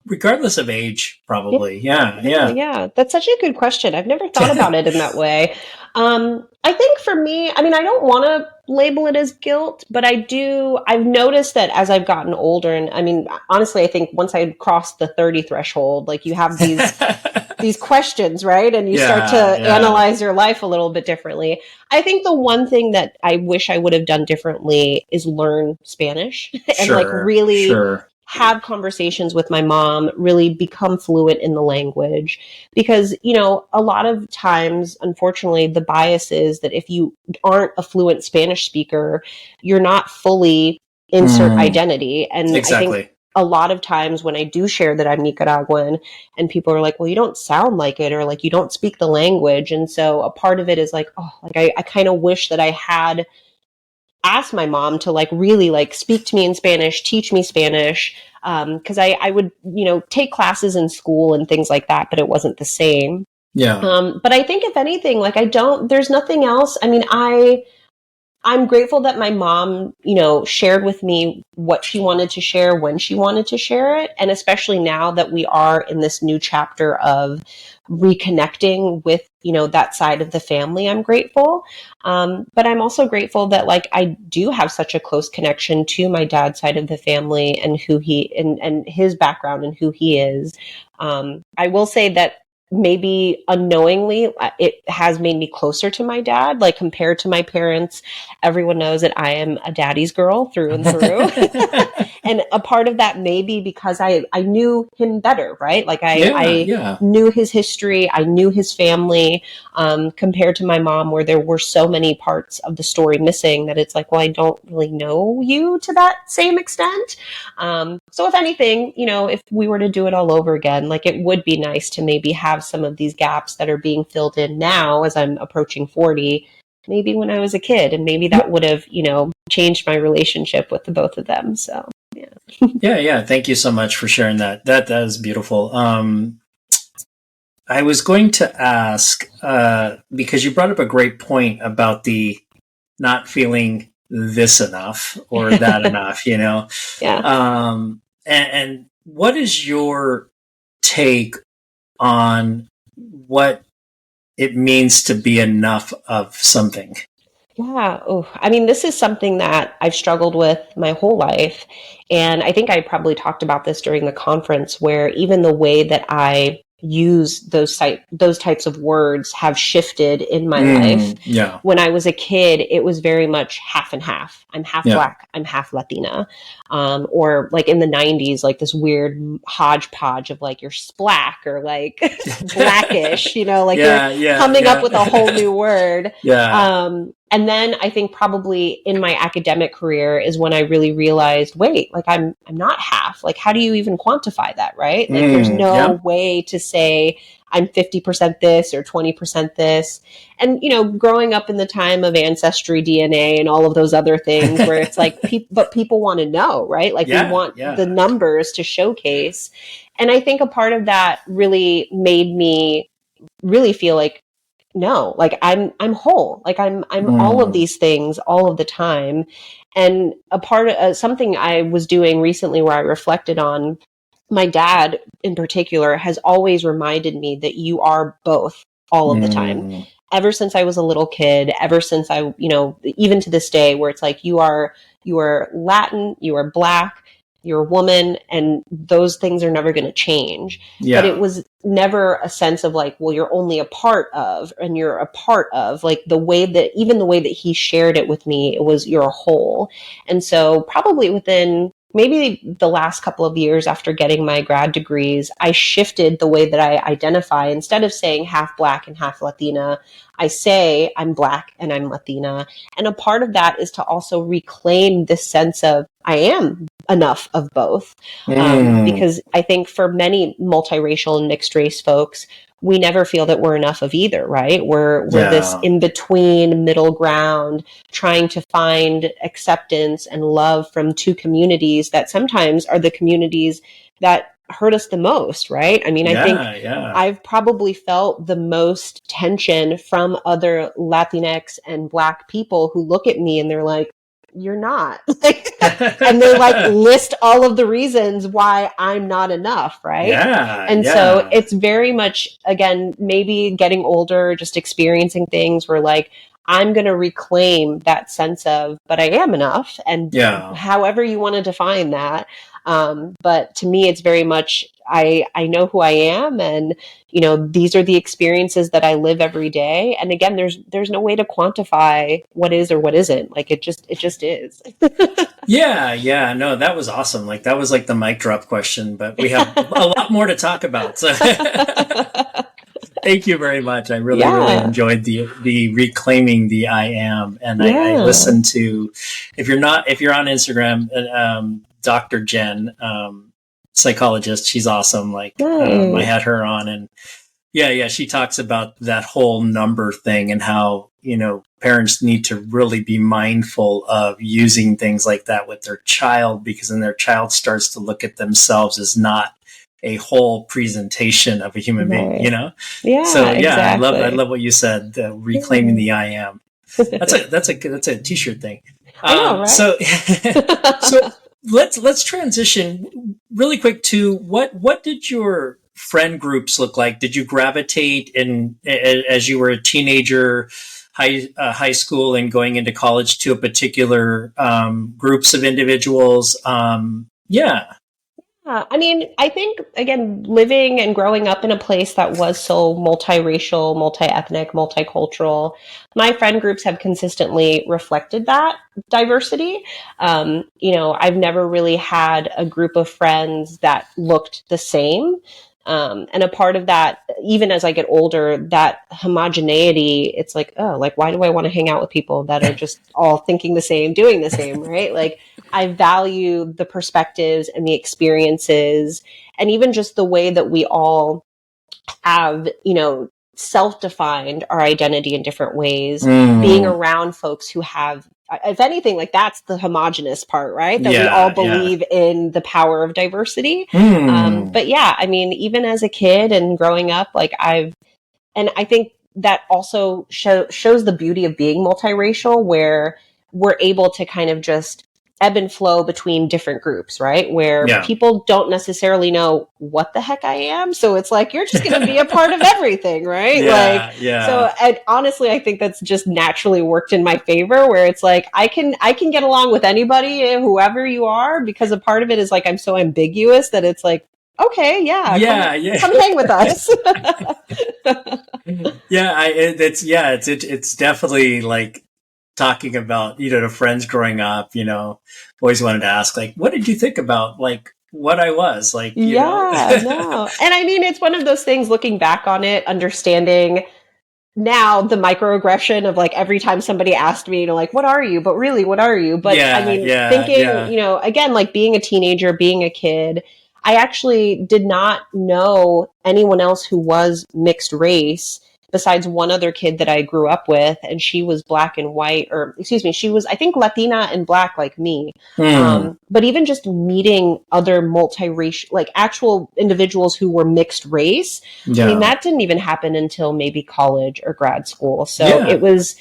regardless of age, probably. Yeah. That's such a good question. I've never thought about it in that way. I think for me, I mean, I don't want to label it as guilt, but I've noticed that as I've gotten older, and I mean, honestly, I think once I crossed the 30 threshold, like you have these questions, right? And you start to analyze your life a little bit differently. I think the one thing that I wish I would have done differently is learn Spanish and really have conversations with my mom, really become fluent in the language. Because, a lot of times, unfortunately, the bias is that if you aren't a fluent Spanish speaker, you're not fully insert identity. And exactly. I think a lot of times when I do share that I'm Nicaraguan and people are like, well, you don't sound like it, or like you don't speak the language. And so a part of it is like, I kind of wish that I had asked my mom to really speak to me in Spanish, teach me Spanish. Cause I would, take classes in school and things like that, but it wasn't the same. Yeah. But I think if anything, there's nothing else. I mean, I'm grateful that my mom, shared with me what she wanted to share when she wanted to share it. And especially now that we are in this new chapter of reconnecting with, that side of the family, I'm grateful. But I'm also grateful that I do have such a close connection to my dad's side of the family and who he and his background and who he is. I will say that maybe unknowingly, it has made me closer to my dad, compared to my parents. Everyone knows that I am a daddy's girl through and through. And a part of that may be because I knew him better, right? I knew his history. I knew his family, compared to my mom, where there were so many parts of the story missing that it's well, I don't really know you to that same extent. So if anything, if we were to do it all over again, it would be nice to maybe have some of these gaps that are being filled in now as I'm approaching 40, maybe when I was a kid, and maybe that would have, changed my relationship with the both of them. So, yeah. Yeah. Thank you so much for sharing that. That is beautiful. I was going to ask, because you brought up a great point about the not feeling this enough or that enough, Yeah. And what is your take on what it means to be enough of something? Yeah. Oh, I mean, this is something that I've struggled with my whole life. And I think I probably talked about this during the conference, where even the way that I use those types of words have shifted in my life. Yeah. When I was a kid, it was very much half and half. I'm half Black, I'm half Latina. Or in the 90s, this weird hodgepodge of you're splack or blackish, you're coming up with a whole new word. Yeah. And then I think probably in my academic career is when I really realized, wait, I'm not half. How do you even quantify that, right? There's no way to say I'm 50% this or 20% this. And, growing up in the time of ancestry DNA and all of those other things where it's but people want to know, right? We want the numbers to showcase. And I think a part of that really made me really feel no, I'm whole. I'm all of these things all of the time. And a part of something I was doing recently where I reflected on my dad in particular has always reminded me that you are both all of the time. Ever since I was a little kid, ever since I, even to this day, where it's you are Latin, you are Black, you're a woman, and those things are never going to change. Yeah. But it was never a sense of well, you're only a part of, and you're a part of the way that he shared it with me, it was you're a whole. And so probably within maybe the last couple of years after getting my grad degrees, I shifted the way that I identify. Instead of saying half Black and half Latina, I say I'm Black and I'm Latina. And a part of that is to also reclaim this sense of I am enough of both. Because I think for many multiracial and mixed race folks, we never feel that we're enough of either, right? We're this in between middle ground, trying to find acceptance and love from two communities that sometimes are the communities that hurt us the most, right? I mean, I think I've probably felt the most tension from other Latinx and Black people who look at me and they're like, you're not. And they like list all of the reasons why I'm not enough, right? And so it's very much, again, maybe getting older, just experiencing things where like, I'm going to reclaim that sense of, but I am enough. And however you want to define that. But to me, it's very much, I know who I am, and, you know, these are the experiences that I live every day. And again, there's no way to quantify what is or what isn't. Like, it just is. Yeah. No, that was awesome. Like, that was like the mic drop question, but we have a lot more to talk about. So thank you very much. I really enjoyed the reclaiming the I am. And I listened to, if you're on Instagram, Dr. Jen, psychologist, she's awesome. Like, I had her on, and she talks about that whole number thing and how, you know, parents need to really be mindful of using things like that with their child, because then their child starts to look at themselves as not a whole presentation of a human being, you know? Yeah. So exactly. I love what you said, reclaiming the I am. That's a t-shirt thing. I know, right? So let's transition really quick to what did your friend groups look like? Did you gravitate as you were a teenager, high school, and going into college to a particular groups of individuals? I mean, I think, again, living and growing up in a place that was so multiracial, multi-ethnic, multicultural, my friend groups have consistently reflected that diversity. You know, I've never really had a group of friends that looked the same. And a part of that, even as I get older, that homogeneity, it's like, oh, like, why do I want to hang out with people that are just all thinking the same, doing the same, right? Like, I value the perspectives and the experiences, and even just the way that we all have, you know, self-defined our identity in different ways, being around folks who have, if anything, like, that's the homogenous part, right? That we all believe in the power of diversity. But yeah, I mean, even as a kid and growing up, like, and I think that also shows the beauty of being multiracial, where we're able to kind of just ebb and flow between different groups, right? Where people don't necessarily know what the heck I am. So it's like, you're just going to be a part of everything, right? So, and honestly, I think that's just naturally worked in my favor, where it's like, I can get along with anybody, whoever you are, because a part of it is like, I'm so ambiguous that it's like, okay, come hang with us. It's definitely like, talking about, you know, the friends growing up, you know, always wanted to ask, like, what did you think about, like, what I was like? You know? No. And I mean, it's one of those things, looking back on it, understanding now the microaggression of, like, every time somebody asked me, you know, like, what are you? But really, what are you? But I mean, thinking, you know, again, like, being a teenager, being a kid, I actually did not know anyone else who was mixed race, besides one other kid that I grew up with, and she was black and white, she was, I think, Latina and black like me. But even just meeting other multiracial, like, actual individuals who were mixed race, I mean, that didn't even happen until maybe college or grad school. So it was,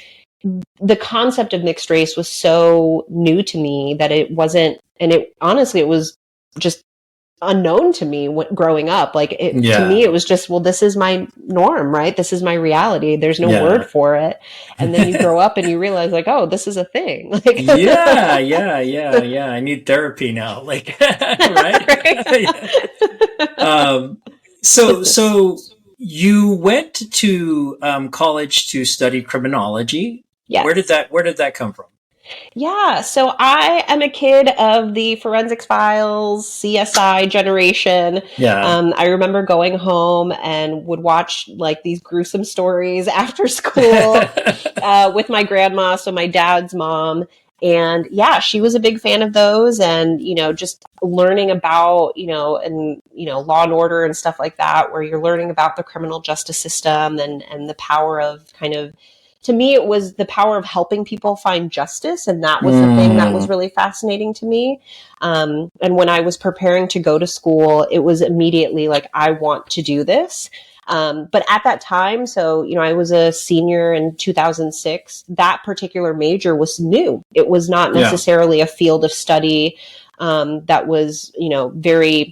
the concept of mixed race was so new to me that it wasn't, and it honestly, it was just unknown to me growing up. Like, to me, it was just, well, this is my norm, right? This is my reality. There's no word for it. And then you grow up and you realize, like, oh, this is a thing. Like, I need therapy now. Like, right? So you went to college to study criminology. Yes. Where did that come from? Yeah, so I am a kid of the Forensics Files, CSI generation. I remember going home and would watch, like, these gruesome stories after school with my grandma, so my dad's mom. And she was a big fan of those, and, you know, just learning about, you know, and, you know, Law and Order and stuff like that, where you're learning about the criminal justice system and the power of kind of, to me, it was the power of helping people find justice. And that was the thing that was really fascinating to me. And when I was preparing to go to school, it was immediately like, I want to do this. But at that time, so, I was a senior in 2006, that particular major was new. It was not necessarily a field of study that was, very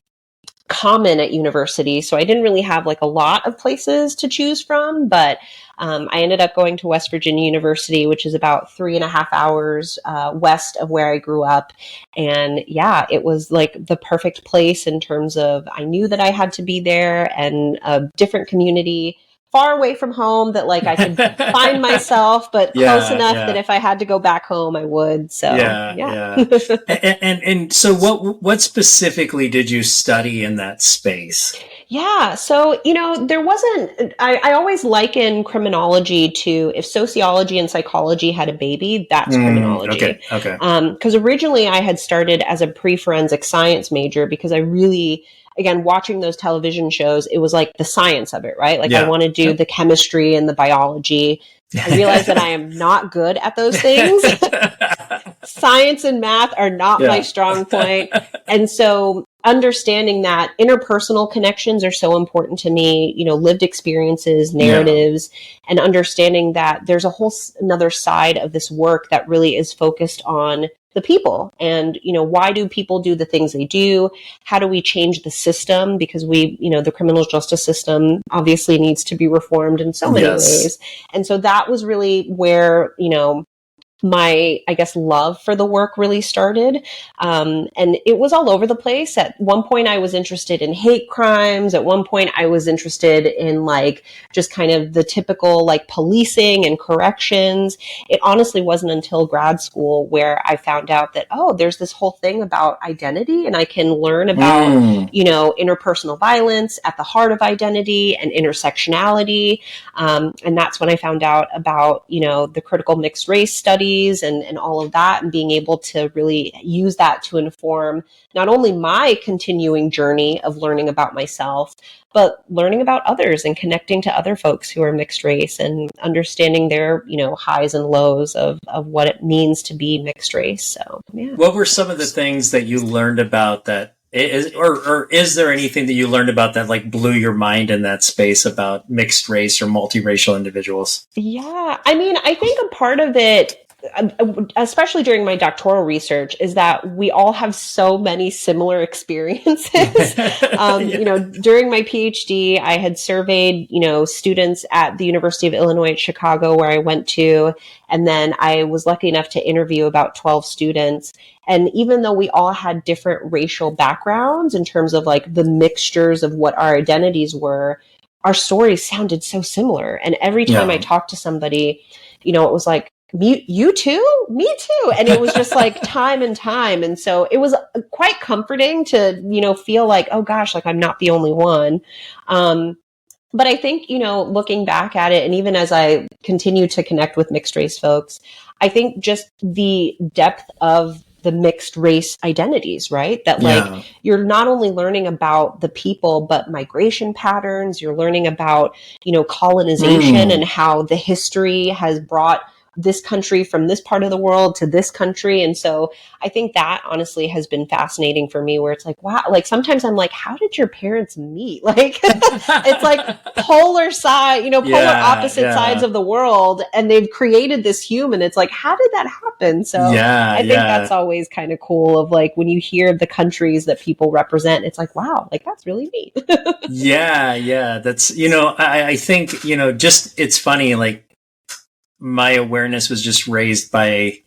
common at university. So I didn't really have like a lot of places to choose from, but I ended up going to West Virginia University, which is about 3.5 hours west of where I grew up. And yeah, it was like the perfect place in terms of I knew that I had to be there, and a different community, far away from home, that like I could find myself, but close enough that if I had to go back home, I would. So and so what specifically did you study in that space? Yeah. So, there wasn't, I always liken criminology to if sociology and psychology had a baby, that's criminology. Okay. Because originally I had started as a pre-forensic science major because I really, again, watching those television shows, it was like the science of it, right? Like I want to do the chemistry and the biology. I realized that I am not good at those things. Science and math are not my strong point. And so understanding that interpersonal connections are so important to me, lived experiences, narratives, and understanding that there's a whole another side of this work that really is focused on the people and, why do people do the things they do? How do we change the system? Because the criminal justice system obviously needs to be reformed in so many ways. And so that was really where, my, I guess, love for the work really started. And it was all over the place. At one point, I was interested in hate crimes. At one point, I was interested in like just kind of the typical like policing and corrections. It honestly wasn't until grad school where I found out that, there's this whole thing about identity, and I can learn about, interpersonal violence at the heart of identity and intersectionality. And that's when I found out about, the critical mixed race studies and all of that, and being able to really use that to inform not only my continuing journey of learning about myself, but learning about others and connecting to other folks who are mixed race and understanding their, highs and lows of what it means to be mixed race. So, yeah. What were some of the things that you learned about that? Is there anything that you learned about that like blew your mind in that space about mixed race or multiracial individuals? Yeah. I mean, I think a part of it, especially during my doctoral research, is that we all have so many similar experiences. During my PhD, I had surveyed, students at the University of Illinois at Chicago, where I went to, and then I was lucky enough to interview about 12 students. And even though we all had different racial backgrounds in terms of like the mixtures of what our identities were, our stories sounded so similar. And every time I talked to somebody, it was like, you too? Me too. And it was just like time and time. And so it was quite comforting to, feel like, oh gosh, like I'm not the only one. But I think, looking back at it, and even as I continue to connect with mixed race folks, I think just the depth of the mixed race identities, right? That like you're not only learning about the people, but migration patterns, you're learning about, colonization and how the history has brought this country from this part of the world to this country. And so I think that honestly has been fascinating for me, where it's like, wow, like sometimes I'm like, how did your parents meet? Like it's like polar opposite sides of the world, and they've created this human. It's like, how did that happen? So I think that's always kind of cool, of like when you hear the countries that people represent, it's like, wow, like that's really neat. That's, I think, just, it's funny, like, my awareness was just raised by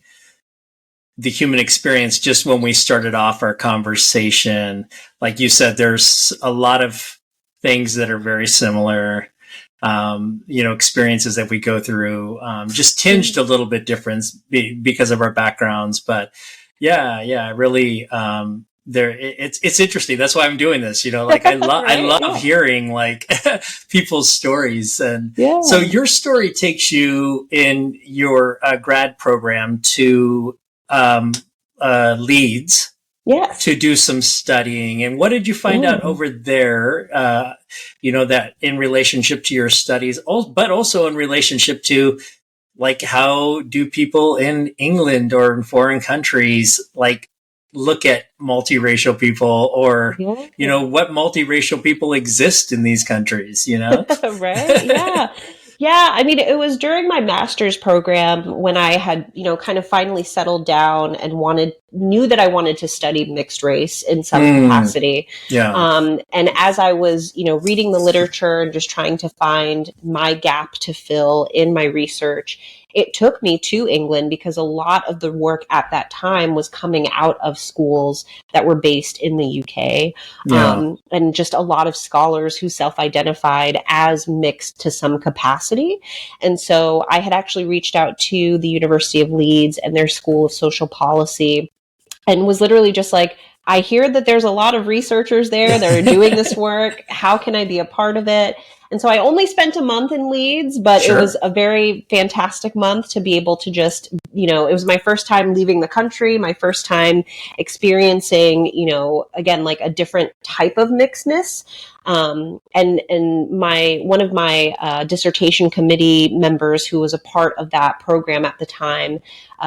the human experience just when we started off our conversation. Like you said, there's a lot of things that are very similar, experiences that we go through, just tinged a little bit different because of our backgrounds. But really, it's interesting. That's why I'm doing this, like I love hearing like people's stories. And so your story takes you in your grad program to Leeds to do some studying. And what did you find out over there, that in relationship to your studies, but also in relationship to like, how do people in England or in foreign countries like look at multiracial people or, what multiracial people exist in these countries, Right. Yeah. Yeah, I mean, it was during my master's program when I had, kind of finally settled down and knew that I wanted to study mixed race in some capacity. Yeah. And as I was, reading the literature and just trying to find my gap to fill in my research, it took me to England because a lot of the work at that time was coming out of schools that were based in the UK. And just a lot of scholars who self-identified as mixed to some capacity. And so I had actually reached out to the University of Leeds and their School of Social Policy and was literally just like, I hear that there's a lot of researchers there that are doing this work. How can I be a part of it? And so I only spent a month in Leeds, but It was a very fantastic month to be able to just, it was my first time leaving the country, my first time experiencing, again, like a different type of mixedness. And one of my dissertation committee members who was a part of that program at the time,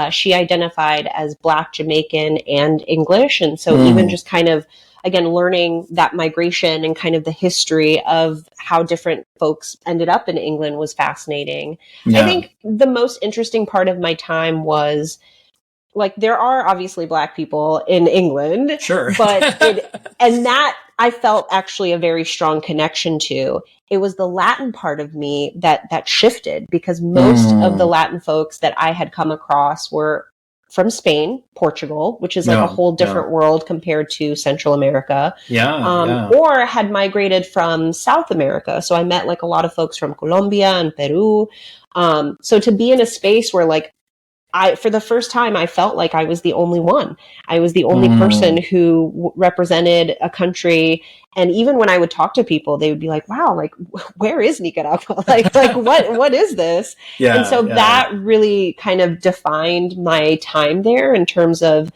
she identified as Black, Jamaican, and English. And so even just kind of, again, learning that migration and kind of the history of how different folks ended up in England was fascinating. I think the most interesting part of my time was, like, there are obviously Black people in England, but and that I felt actually a very strong connection to. It was the Latin part of me that shifted, because most of the Latin folks that I had come across were from Spain, Portugal, which is like a whole different world compared to Central America. Or had migrated from South America. So I met like a lot of folks from Colombia and Peru. So to be in a space where, like, for the first time, I felt like I was the only one. I was the only person who represented a country. And even when I would talk to people, they would be like, wow, like, where is Nicaragua? like what is this? And so that really kind of defined my time there in terms of,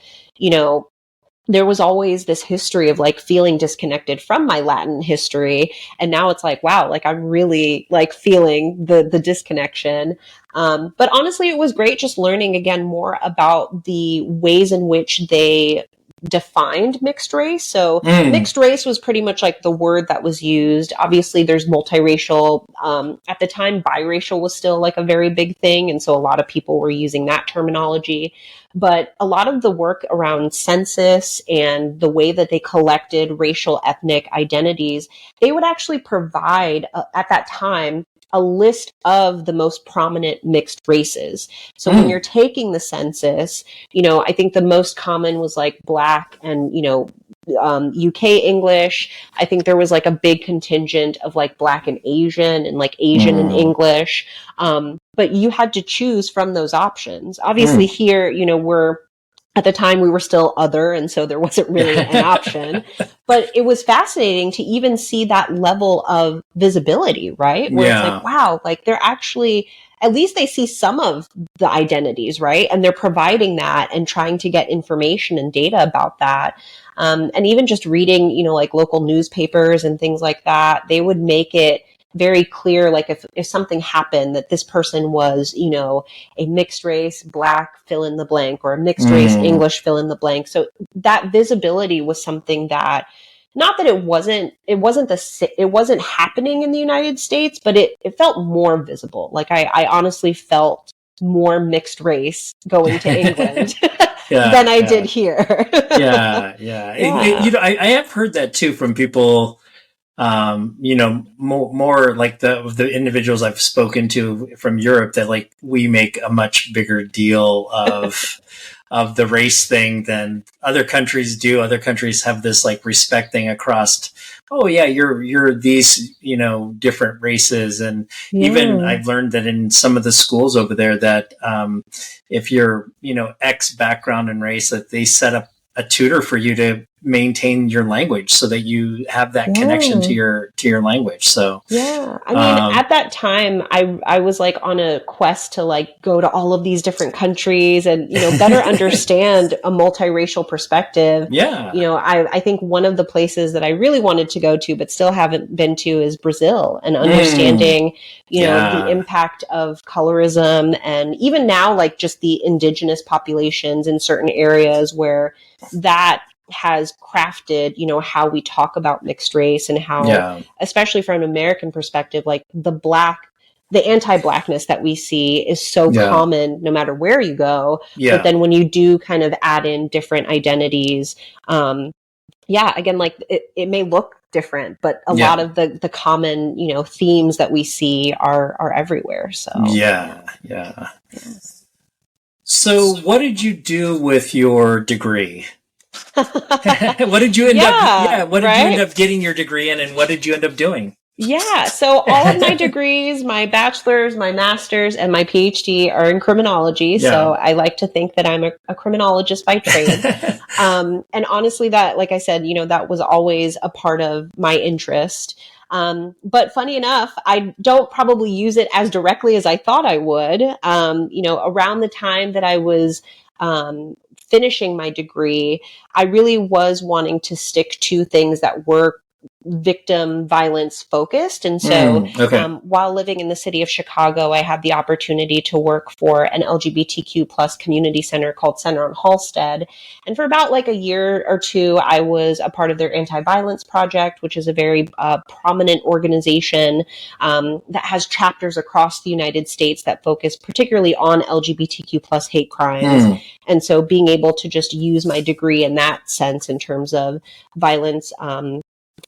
there was always this history of like feeling disconnected from my Latin history. And now it's like, wow, like I'm really like feeling the disconnection. But honestly, it was great just learning again more about the ways in which they defined mixed race. So mixed race was pretty much like the word that was used. Obviously there's multiracial. At the time, biracial was still like a very big thing. And so a lot of people were using that terminology. But a lot of the work around census and the way that they collected racial ethnic identities, they would actually provide at that time a list of the most prominent mixed races. So when you're taking the census, I think the most common was like Black and, UK English. I think there was like a big contingent of like Black and Asian and like Asian and English. But you had to choose from those options. Obviously here, at the time we were still other, and so there wasn't really an option, but it was fascinating to even see that level of visibility, right? Where it's like, wow, like they're actually, at least they see some of the identities, right? And they're providing that and trying to get information and data about that. And even just reading, like local newspapers and things like that, they would make it very clear, like if something happened that this person was, a mixed race Black fill in the blank, or a mixed race English fill in the blank. So that visibility was something that, not that it wasn't happening in the United States, but it felt more visible. Like I honestly felt more mixed race going to England than I did here. I have heard that too from people. More like the individuals I've spoken to from Europe, that like we make a much bigger deal of the race thing than other countries do. Other countries have this like respect thing across, oh yeah, you're these, different races. And even I've learned that in some of the schools over there that, if you're, X background and race, that they set up a tutor for you to maintain your language so that you have that connection to your language. So I mean, at that time, I was like on a quest to like go to all of these different countries and, you know, better understand a multiracial perspective. You know, I think one of the places that I really wanted to go to, but still haven't been to, is Brazil, and understanding, you know, the impact of colorism, and even now, like just the indigenous populations in certain areas where that has crafted, you know, how we talk about mixed race, and how, especially from an American perspective, like the anti-blackness that we see is so common no matter where you go. But then when you do kind of add in different identities, again, like it may look different, but a lot of the common, you know, themes that we see are everywhere. So So what did you do with your degree? What did you end up? What did you end up getting your degree in, and what did you end up doing? So all of my degrees, my bachelor's, my master's, and my PhD are in criminology. So I like to think that I'm a criminologist by trade. And honestly, that, like I said, you know, that was always a part of my interest. But funny enough, I don't probably use it as directly as I thought I would. You know, around the time that I was finishing my degree, I really was wanting to stick to things that were victim violence focused. And so while living in the city of Chicago, I had the opportunity to work for an LGBTQ plus community center called Center on Halsted. And for about like a year or two, I was a part of their anti-violence project, which is a very prominent organization that has chapters across the United States that focus particularly on LGBTQ plus hate crimes. And so being able to just use my degree in that sense in terms of violence,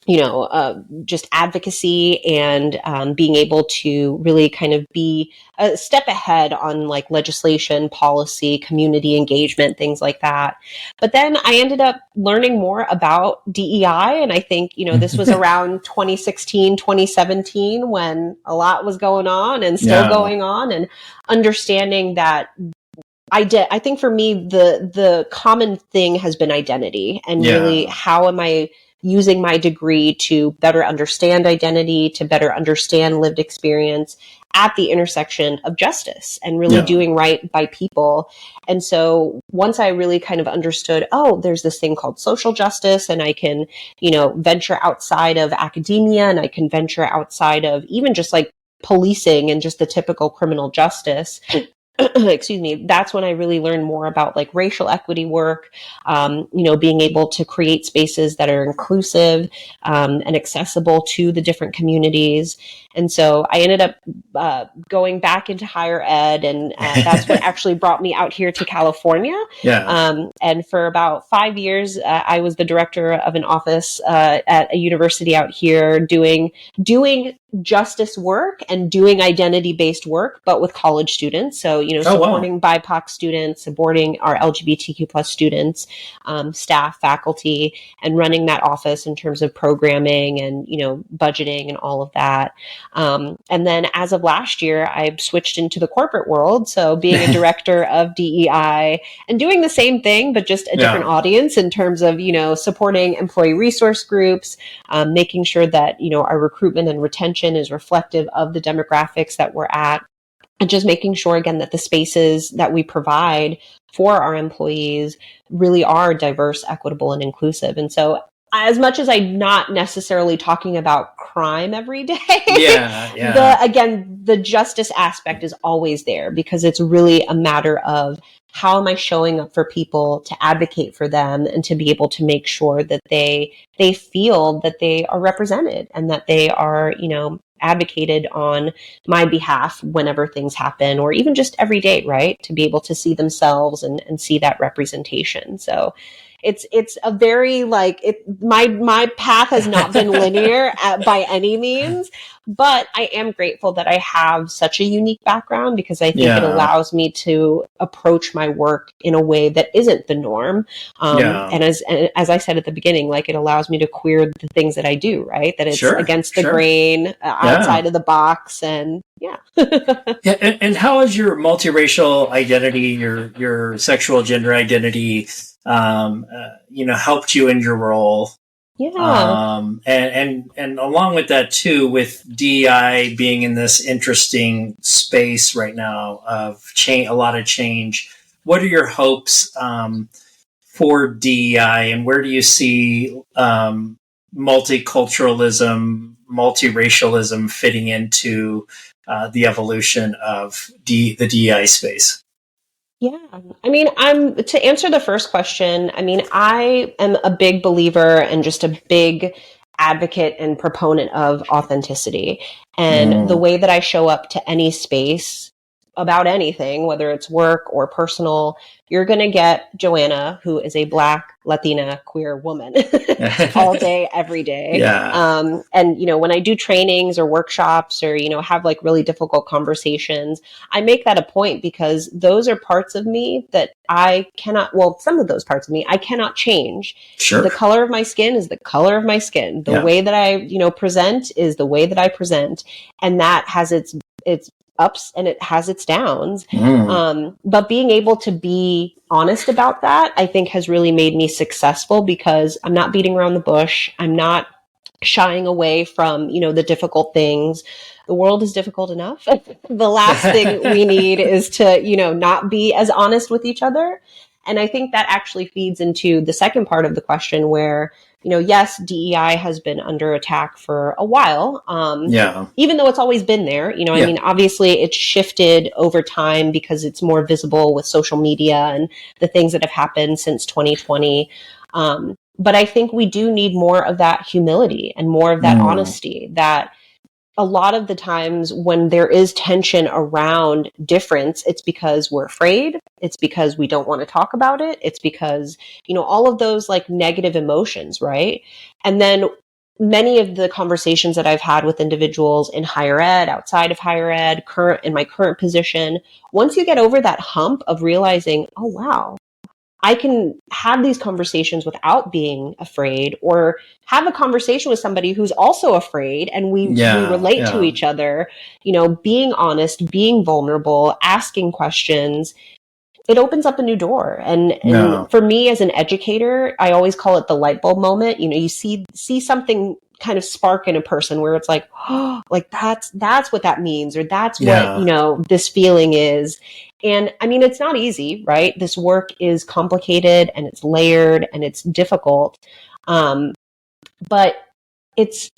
you know, just advocacy, and being able to really kind of be a step ahead on like legislation, policy, community engagement, things like that. But then I ended up learning more about DEI. And I think, you know, this was around 2016, 2017, when a lot was going on and still going on, and understanding that I think for me, the common thing has been identity, and really how am I using my degree to better understand identity, to better understand lived experience at the intersection of justice and really doing right by people. And so once I really kind of understood, oh, there's this thing called social justice, and I can, you know, venture outside of academia, and I can venture outside of even just like policing and just the typical criminal justice. Excuse me, that's when I really learned more about like racial equity work, you know, being able to create spaces that are inclusive and accessible to the different communities. And so I ended up going back into higher ed, and that's what actually brought me out here to California. And for about 5 years, I was the director of an office at a university out here doing justice work and doing identity-based work, but with college students. So, you know, supporting BIPOC students, supporting our LGBTQ plus students, staff, faculty, and running that office in terms of programming and, you know, budgeting and all of that. And then as of last year, I've switched into the corporate world. So being a director of DEI and doing the same thing, but just a different audience in terms of, you know, supporting employee resource groups, making sure that, you know, our recruitment and retention is reflective of the demographics that we're at, and just making sure, again, that the spaces that we provide for our employees really are diverse, equitable, and inclusive. And so as much as I'm not necessarily talking about crime every day, the justice aspect is always there, because it's really a matter of how am I showing up for people to advocate for them and to be able to make sure that they feel that they are represented and that they are, you know, advocated on my behalf whenever things happen, or even just every day, right? To be able to see themselves and see that representation. So it's a very my path has not been linear by any means, but I am grateful that I have such a unique background, because I think it allows me to approach my work in a way that isn't the norm. And as I said at the beginning, like, it allows me to queer the things that I do, right? That it's against the grain, outside of the box, and and how has your multiracial identity, your sexual gender identity, helped you in your role. Yeah. And along with that too, with DEI being in this interesting space right now of change, a lot of change, what are your hopes for DEI, and where do you see multiculturalism, multiracialism fitting into the evolution of the DEI space? Yeah. I mean, to answer the first question, I mean, I am a big believer and just a big advocate and proponent of authenticity. And the way that I show up to any space about anything, whether it's work or personal, you're going to get Joanna, who is a Black, Latina, queer woman all day, every day. Yeah. And, when I do trainings or workshops or, have like really difficult conversations, I make that a point because those are parts of me that some of those parts of me, I cannot change. Sure. The color of my skin is the color of my skin. The way that I, present is the way that I present. And that has its ups and it has its downs. But being able to be honest about that, I think has really made me successful because I'm not beating around the bush. I'm not shying away from, the difficult things. The world is difficult enough. The last thing we need is to, not be as honest with each other. And I think that actually feeds into the second part of the question where, yes, DEI has been under attack for a while. Even though it's always been there, I mean, obviously it's shifted over time because it's more visible with social media and the things that have happened since 2020. But I think we do need more of that humility and more of that honesty, that a lot of the times when there is tension around difference, it's because we're afraid. It's because we don't want to talk about it. It's because, all of those like negative emotions, right? And then many of the conversations that I've had with individuals in higher ed, outside of higher ed, in my current position, once you get over that hump of realizing, oh, wow, I can have these conversations without being afraid, or have a conversation with somebody who's also afraid, and we relate to each other, being honest, being vulnerable, asking questions. It opens up a new door. And for me as an educator, I always call it the light bulb moment. You see something kind of spark in a person where it's like, oh, like that's what that means, or that's what, this feeling is. And I mean, it's not easy, right? This work is complicated and it's layered and it's difficult. But it's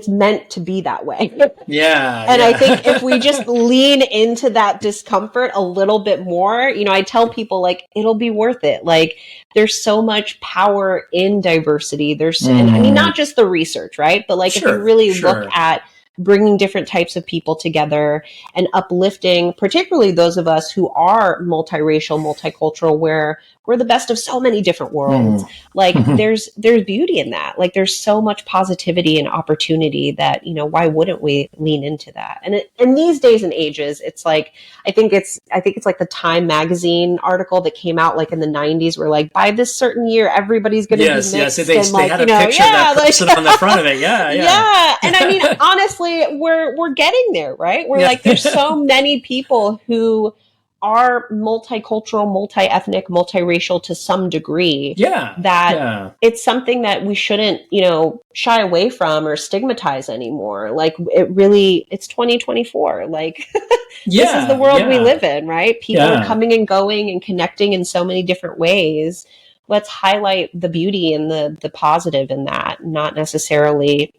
meant to be that way. And I think if we just lean into that discomfort a little bit more, I tell people like, it'll be worth it. Like there's so much power in diversity. And I mean, not just the research, right? But like, if you really look at bringing different types of people together and uplifting, particularly those of us who are multiracial, multicultural, where we're the best of so many different worlds. Like there's beauty in that. Like there's so much positivity and opportunity that, why wouldn't we lean into that? And these days and ages, it's like, I think it's like the Time magazine article that came out like in the 90s where like by this certain year, everybody's going to be mixed. Yes, they had a picture of that person on the front of it. Yeah. And I mean, honestly, we're getting there, right? We're like, there's so many people who are multicultural, multi-ethnic, multiracial to some degree. It's something that we shouldn't, shy away from or stigmatize anymore. Like it's 2024. Like this is the world we live in, right? People are coming and going and connecting in so many different ways. Let's highlight the beauty and the positive in that, not necessarily,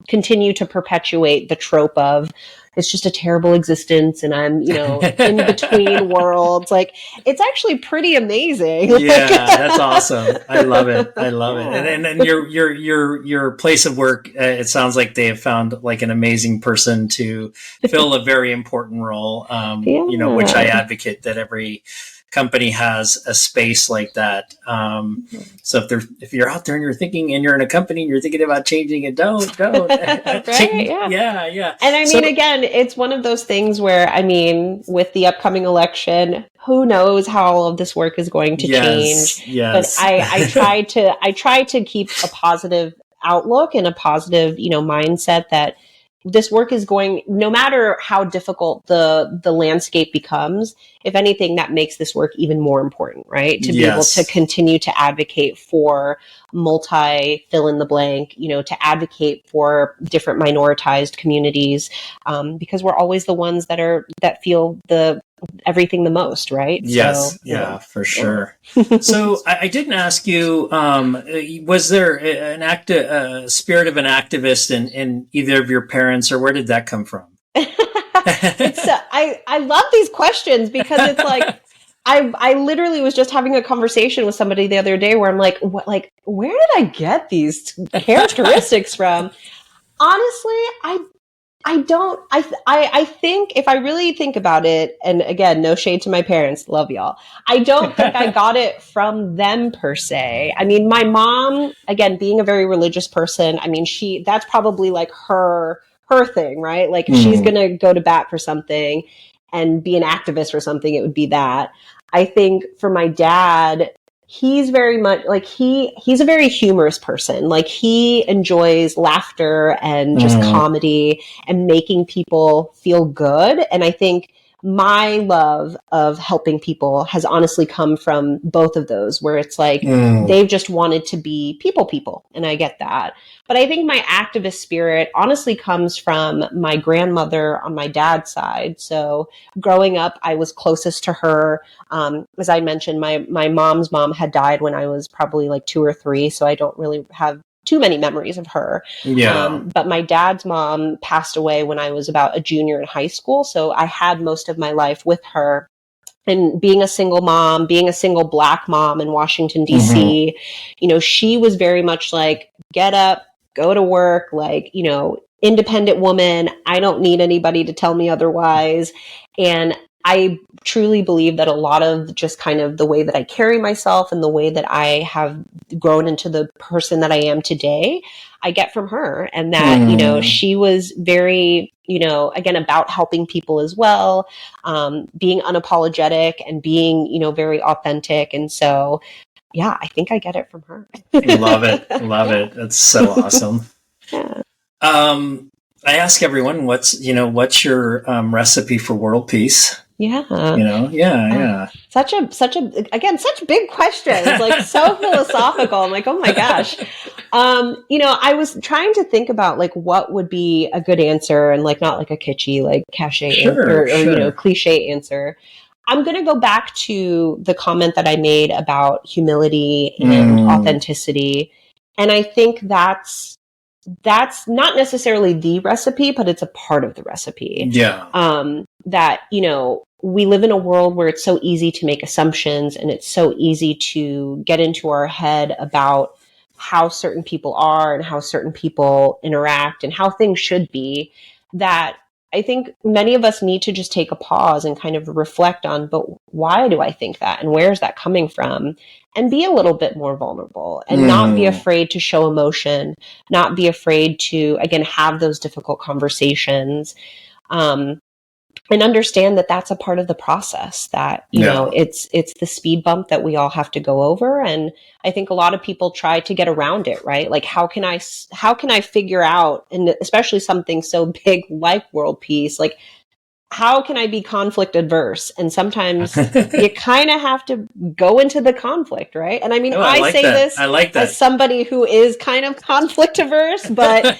continue to perpetuate the trope of it's just a terrible existence and I'm, in between worlds. Like it's actually pretty amazing. Yeah, that's awesome. I love it. And your place of work, it sounds like they have found like an amazing person to fill a very important role, which I advocate that every company has a space like that. So if you're out there and you're thinking, and you're in a company and you're thinking about changing it, don't. Right? Yeah. And I mean, again, it's one of those things where, I mean, with the upcoming election, who knows how all of this work is going to change. Yes. But I try to keep a positive outlook and a positive, mindset that this work is going, no matter how difficult the landscape becomes, if anything, that makes this work even more important, right? To be able to continue to advocate for multi fill in the blank, to advocate for different minoritized communities, because we're always the ones that feel everything the most, right? Yes. So, yeah, for sure. So I didn't ask you, was there an spirit of an activist in either of your parents, or where did that come from? I love these questions because it's like, I literally was just having a conversation with somebody the other day where I'm like, where did I get these characteristics from? Honestly, I think if I really think about it, and again, no shade to my parents, love y'all, I don't think I got it from them per se. I mean, my mom, again, being a very religious person, I mean, that's probably like her thing, right? Like if she's going to go to bat for something and be an activist for something, it would be that. I think for my dad, he's very much like he's a very humorous person. Like he enjoys laughter and just comedy and making people feel good. And I think my love of helping people has honestly come from both of those, where it's like they've just wanted to be people. And I get that. But I think my activist spirit honestly comes from my grandmother on my dad's side. So growing up, I was closest to her. As I mentioned, my mom's mom had died when I was probably like 2 or 3. So I don't really have too many memories of her. Yeah. But my dad's mom passed away when I was about a junior in high school. So I had most of my life with her. And being a single mom, being a single Black mom in Washington, D.C., she was very much like, get up, go to work, like, independent woman. I don't need anybody to tell me otherwise. And I truly believe that a lot of just kind of the way that I carry myself and the way that I have grown into the person that I am today, I get from her. And that, she was very, again, about helping people as well, being unapologetic and being, very authentic. And so, yeah, I think I get it from her. Love it. That's so awesome. Yeah. I ask everyone, what's your recipe for world peace? Yeah. Such big questions, like so philosophical. I'm like, oh my gosh. I was trying to think about like what would be a good answer, and like not like a kitschy, like cliche or cliche answer. I'm going to go back to the comment that I made about humility and authenticity. And I think that's not necessarily the recipe, but it's a part of the recipe. Yeah. That, we live in a world where it's so easy to make assumptions, and it's so easy to get into our head about how certain people are and how certain people interact and how things should be, that I think many of us need to just take a pause and kind of reflect on, but why do I think that? And where's that coming from? And be a little bit more vulnerable and not be afraid to show emotion, not be afraid to, again, have those difficult conversations. And understand that that's a part of the process, that, it's the speed bump that we all have to go over. And I think a lot of people try to get around it, right? Like, how can I figure out, and especially something so big like world peace, like, how can I be conflict adverse? And sometimes you kind of have to go into the conflict, right? And I mean, I say this as somebody who is kind of conflict averse, but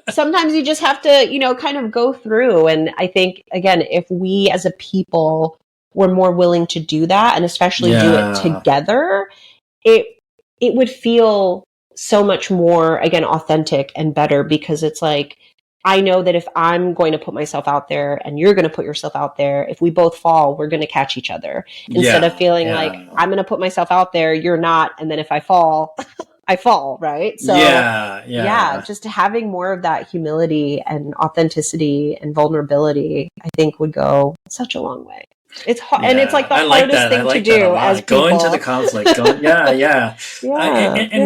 sometimes you just have to, kind of go through. And I think, again, if we as a people were more willing to do that, and especially do it together, it would feel so much more, again, authentic and better, because it's like, I know that if I'm going to put myself out there and you're going to put yourself out there, if we both fall, we're going to catch each other, instead of feeling like I'm going to put myself out there, you're not. And then if I fall, I fall. Right. So just having more of that humility and authenticity and vulnerability, I think would go such a long way. It's hard, and it's like the hardest thing to do as people. Go into the conflict. And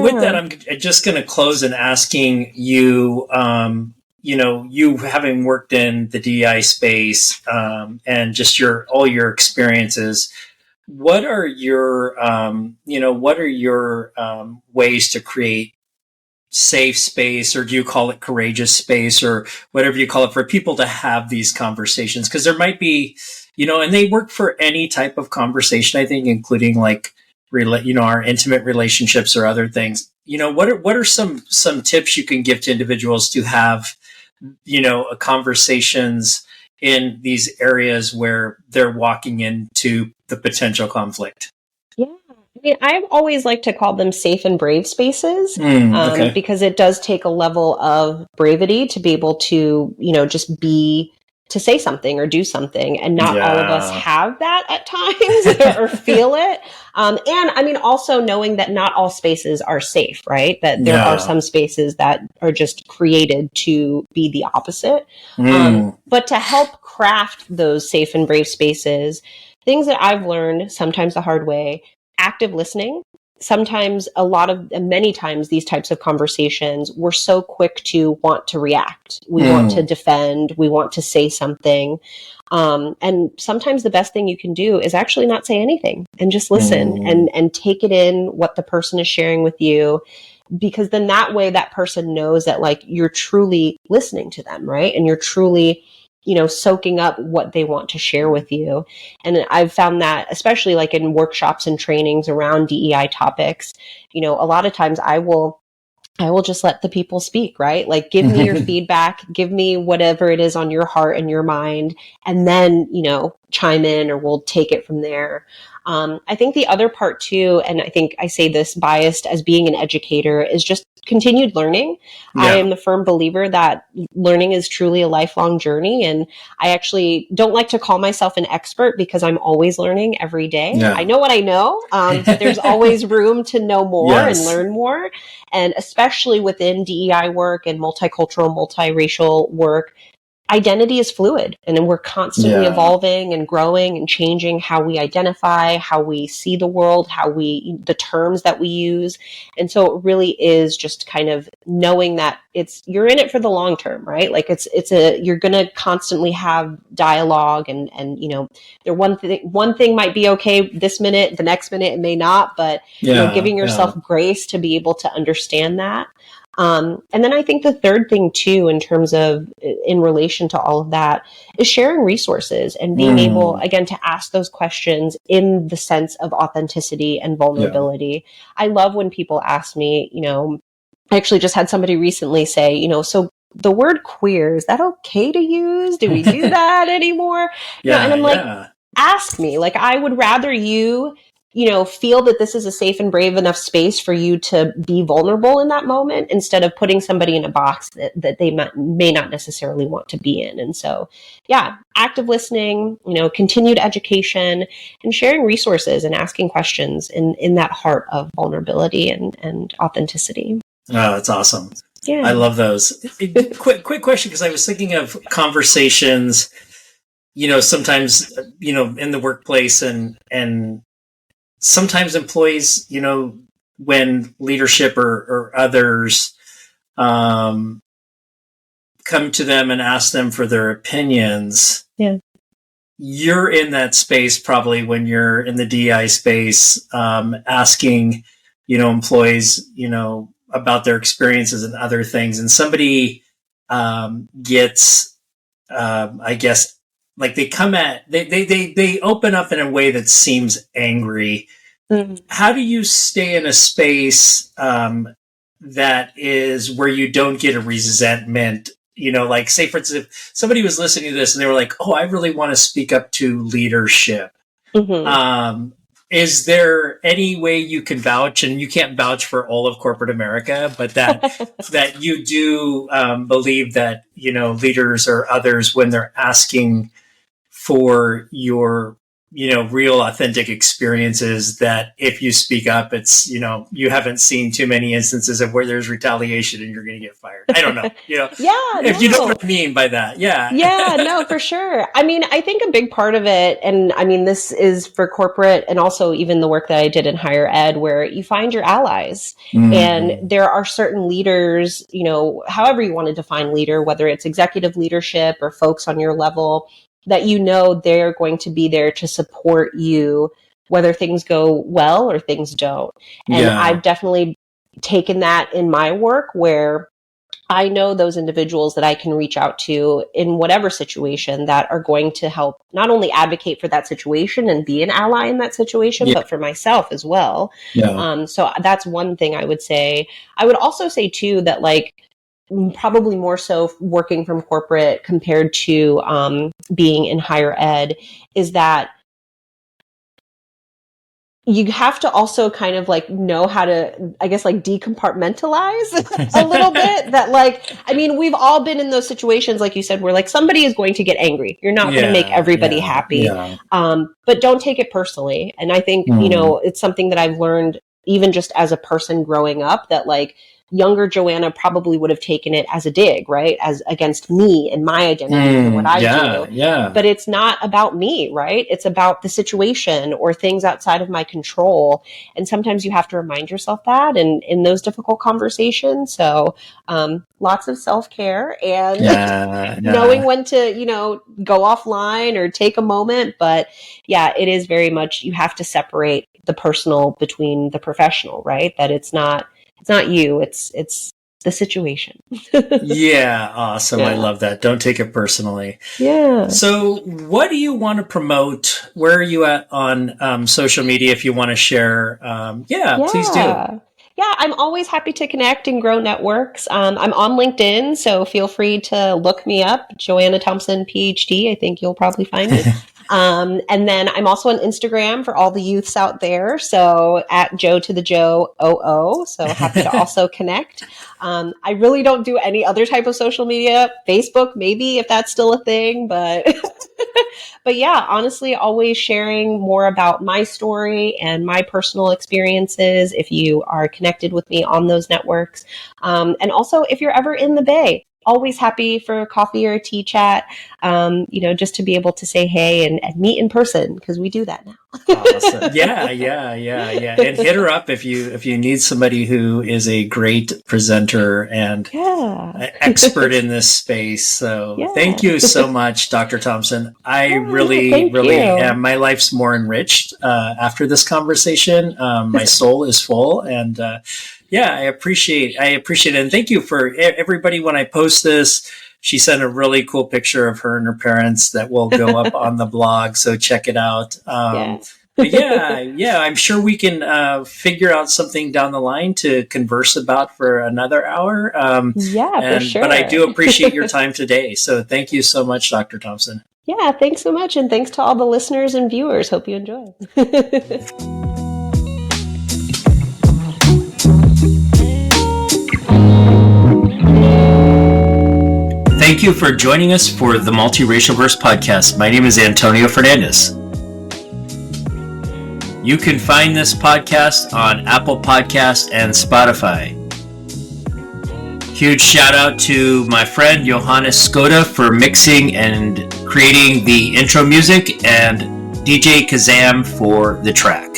with that, I'm just going to close in asking you, you having worked in the DEI space, and just all your experiences, what are your ways to create safe space, or do you call it courageous space, or whatever you call it, for people to have these conversations? Because there might be, and they work for any type of conversation, I think, including like, our intimate relationships or other things. What are some tips you can give to individuals to have, conversations in these areas where they're walking into the potential conflict? Yeah. I always like to call them safe and brave spaces, Okay. because it does take a level of bravery to be able to, to say something or do something. And not all of us have that at times or feel it. And also knowing that not all spaces are safe, right? That there are some spaces that are just created to be the opposite. But to help craft those safe and brave spaces, things that I've learned, sometimes the hard way: active listening. Sometimes many times these types of conversations, we're so quick to want to react. We want to defend. We want to say something. And sometimes the best thing you can do is actually not say anything and just listen and take it in what the person is sharing with you. Because then that way that person knows that like you're truly listening to them, right? And you're truly soaking up what they want to share with you. And I've found that, especially like in workshops and trainings around DEI topics, a lot of times I will just let the people speak, right? Like, give me your feedback, give me whatever it is on your heart and your mind, and then, chime in, or we'll take it from there. I think the other part too, and I think I say this biased as being an educator, is just continued learning. Yeah. I am a firm believer that learning is truly a lifelong journey. And I actually don't like to call myself an expert, because I'm always learning every day. Yeah. I know what I know, but there's always room to know more and learn more. And especially within DEI work and multicultural, multiracial work, identity is fluid, and we're constantly evolving and growing and changing how we identify, how we see the world, the terms that we use. And so it really is just kind of knowing that you're in it for the long term, right? Like you're going to constantly have dialogue, and one thing might be okay this minute, the next minute it may not, but giving yourself grace to be able to understand that. And then I think the third thing too, in terms of in relation to all of that, is sharing resources and being able, again, to ask those questions in the sense of authenticity and vulnerability. I love when people ask me, I actually just had somebody recently say, so the word queer, is that okay to use? Do we do that anymore? And I'm like, ask me. Like, I would rather you feel that this is a safe and brave enough space for you to be vulnerable in that moment, instead of putting somebody in a box that they may not necessarily want to be in. And so, active listening, continued education, and sharing resources and asking questions in that heart of vulnerability and authenticity. Oh, that's awesome. Yeah. I love those. Quick question, because I was thinking of conversations, sometimes, in the workplace, and sometimes employees, when leadership or others come to them and ask them for their opinions. Yeah. You're in that space probably when you're in the DEI space, asking, employees, about their experiences and other things. And somebody gets, I guess, like they open up in a way that seems angry. Mm-hmm. How do you stay in a space that is where you don't get a resentment? Like, say, for instance, if somebody was listening to this and they were like, oh, I really want to speak up to leadership. Mm-hmm. Is there any way you can vouch, and you can't vouch for all of corporate America, but that you do believe that, leaders or others, when they're asking for your, real authentic experiences, that if you speak up, it's, you haven't seen too many instances of where there's retaliation and you're going to get fired. I don't know, if you know what I mean by that. Yeah. Yeah, no, for sure. I think a big part of it, and this is for corporate and also even the work that I did in higher ed, where you find your allies. Mm-hmm. And there are certain leaders, however you want to define leader, whether it's executive leadership or folks on your level, that they're going to be there to support you, whether things go well or things don't. And I've definitely taken that in my work where I know those individuals that I can reach out to in whatever situation that are going to help not only advocate for that situation and be an ally in that situation, but for myself as well. So that's one thing I would say. I would also say too that like probably more so working from corporate compared to being in higher ed is that you have to also kind of like know how to, I guess, like decompartmentalize a little bit that like, I mean, we've all been in those situations, like you said, where like somebody is going to get angry. You're not going to make everybody happy. But don't take it personally. And I think, you know, it's something that I've learned even just as a person growing up that like, younger Joanna probably would have taken it as a dig, right? As against me and my identity and what I do. But it's not about me, right? It's about the situation or things outside of my control. And sometimes you have to remind yourself that in those difficult conversations. So lots of self-care and knowing when to, you know, go offline or take a moment. But yeah, it is very much, you have to separate the personal between the professional, right? That it's not you, it's the situation. Awesome. I love that. Don't take it personally. So what do you want to promote? Where are you at on social media if you want to share? Please do. Yeah, I'm always happy to connect and grow networks. I'm on LinkedIn, so feel free to look me up, Joanna Thompson, PhD. I think you'll probably find me. And then I'm also on Instagram for all the youths out there. So at Joe to the Joe OO. So happy to also connect. I really don't do any other type of social media. Facebook, maybe if that's still a thing, but but yeah, honestly, always sharing more about my story and my personal experiences if you are connected with me on those networks. And also if you're ever in the Bay, always happy for a coffee or a tea chat, you know, just to be able to say hey and meet in person because we do that now. Awesome. Yeah. And hit her up if you need somebody who is a great presenter and expert in this space. So thank you so much, Dr. Thompson. I really am. My life's more enriched after this conversation. My soul is full and I appreciate it. And thank you for everybody. When I post this, she sent a really cool picture of her and her parents that will go up on the blog. So check it out. But I'm sure we can figure out something down the line to converse about for another hour. For sure. But I do appreciate your time today. So thank you so much, Dr. Thompson. Yeah, thanks so much. And thanks to all the listeners and viewers. Hope you enjoy. Thank you for joining us for the Multiracialverse Podcast. My name is Antonio Fernandez. You can find this podcast on Apple Podcasts and Spotify. Huge shout out to my friend Johanna Skoda for mixing and creating the intro music and DJ Kazam for the track.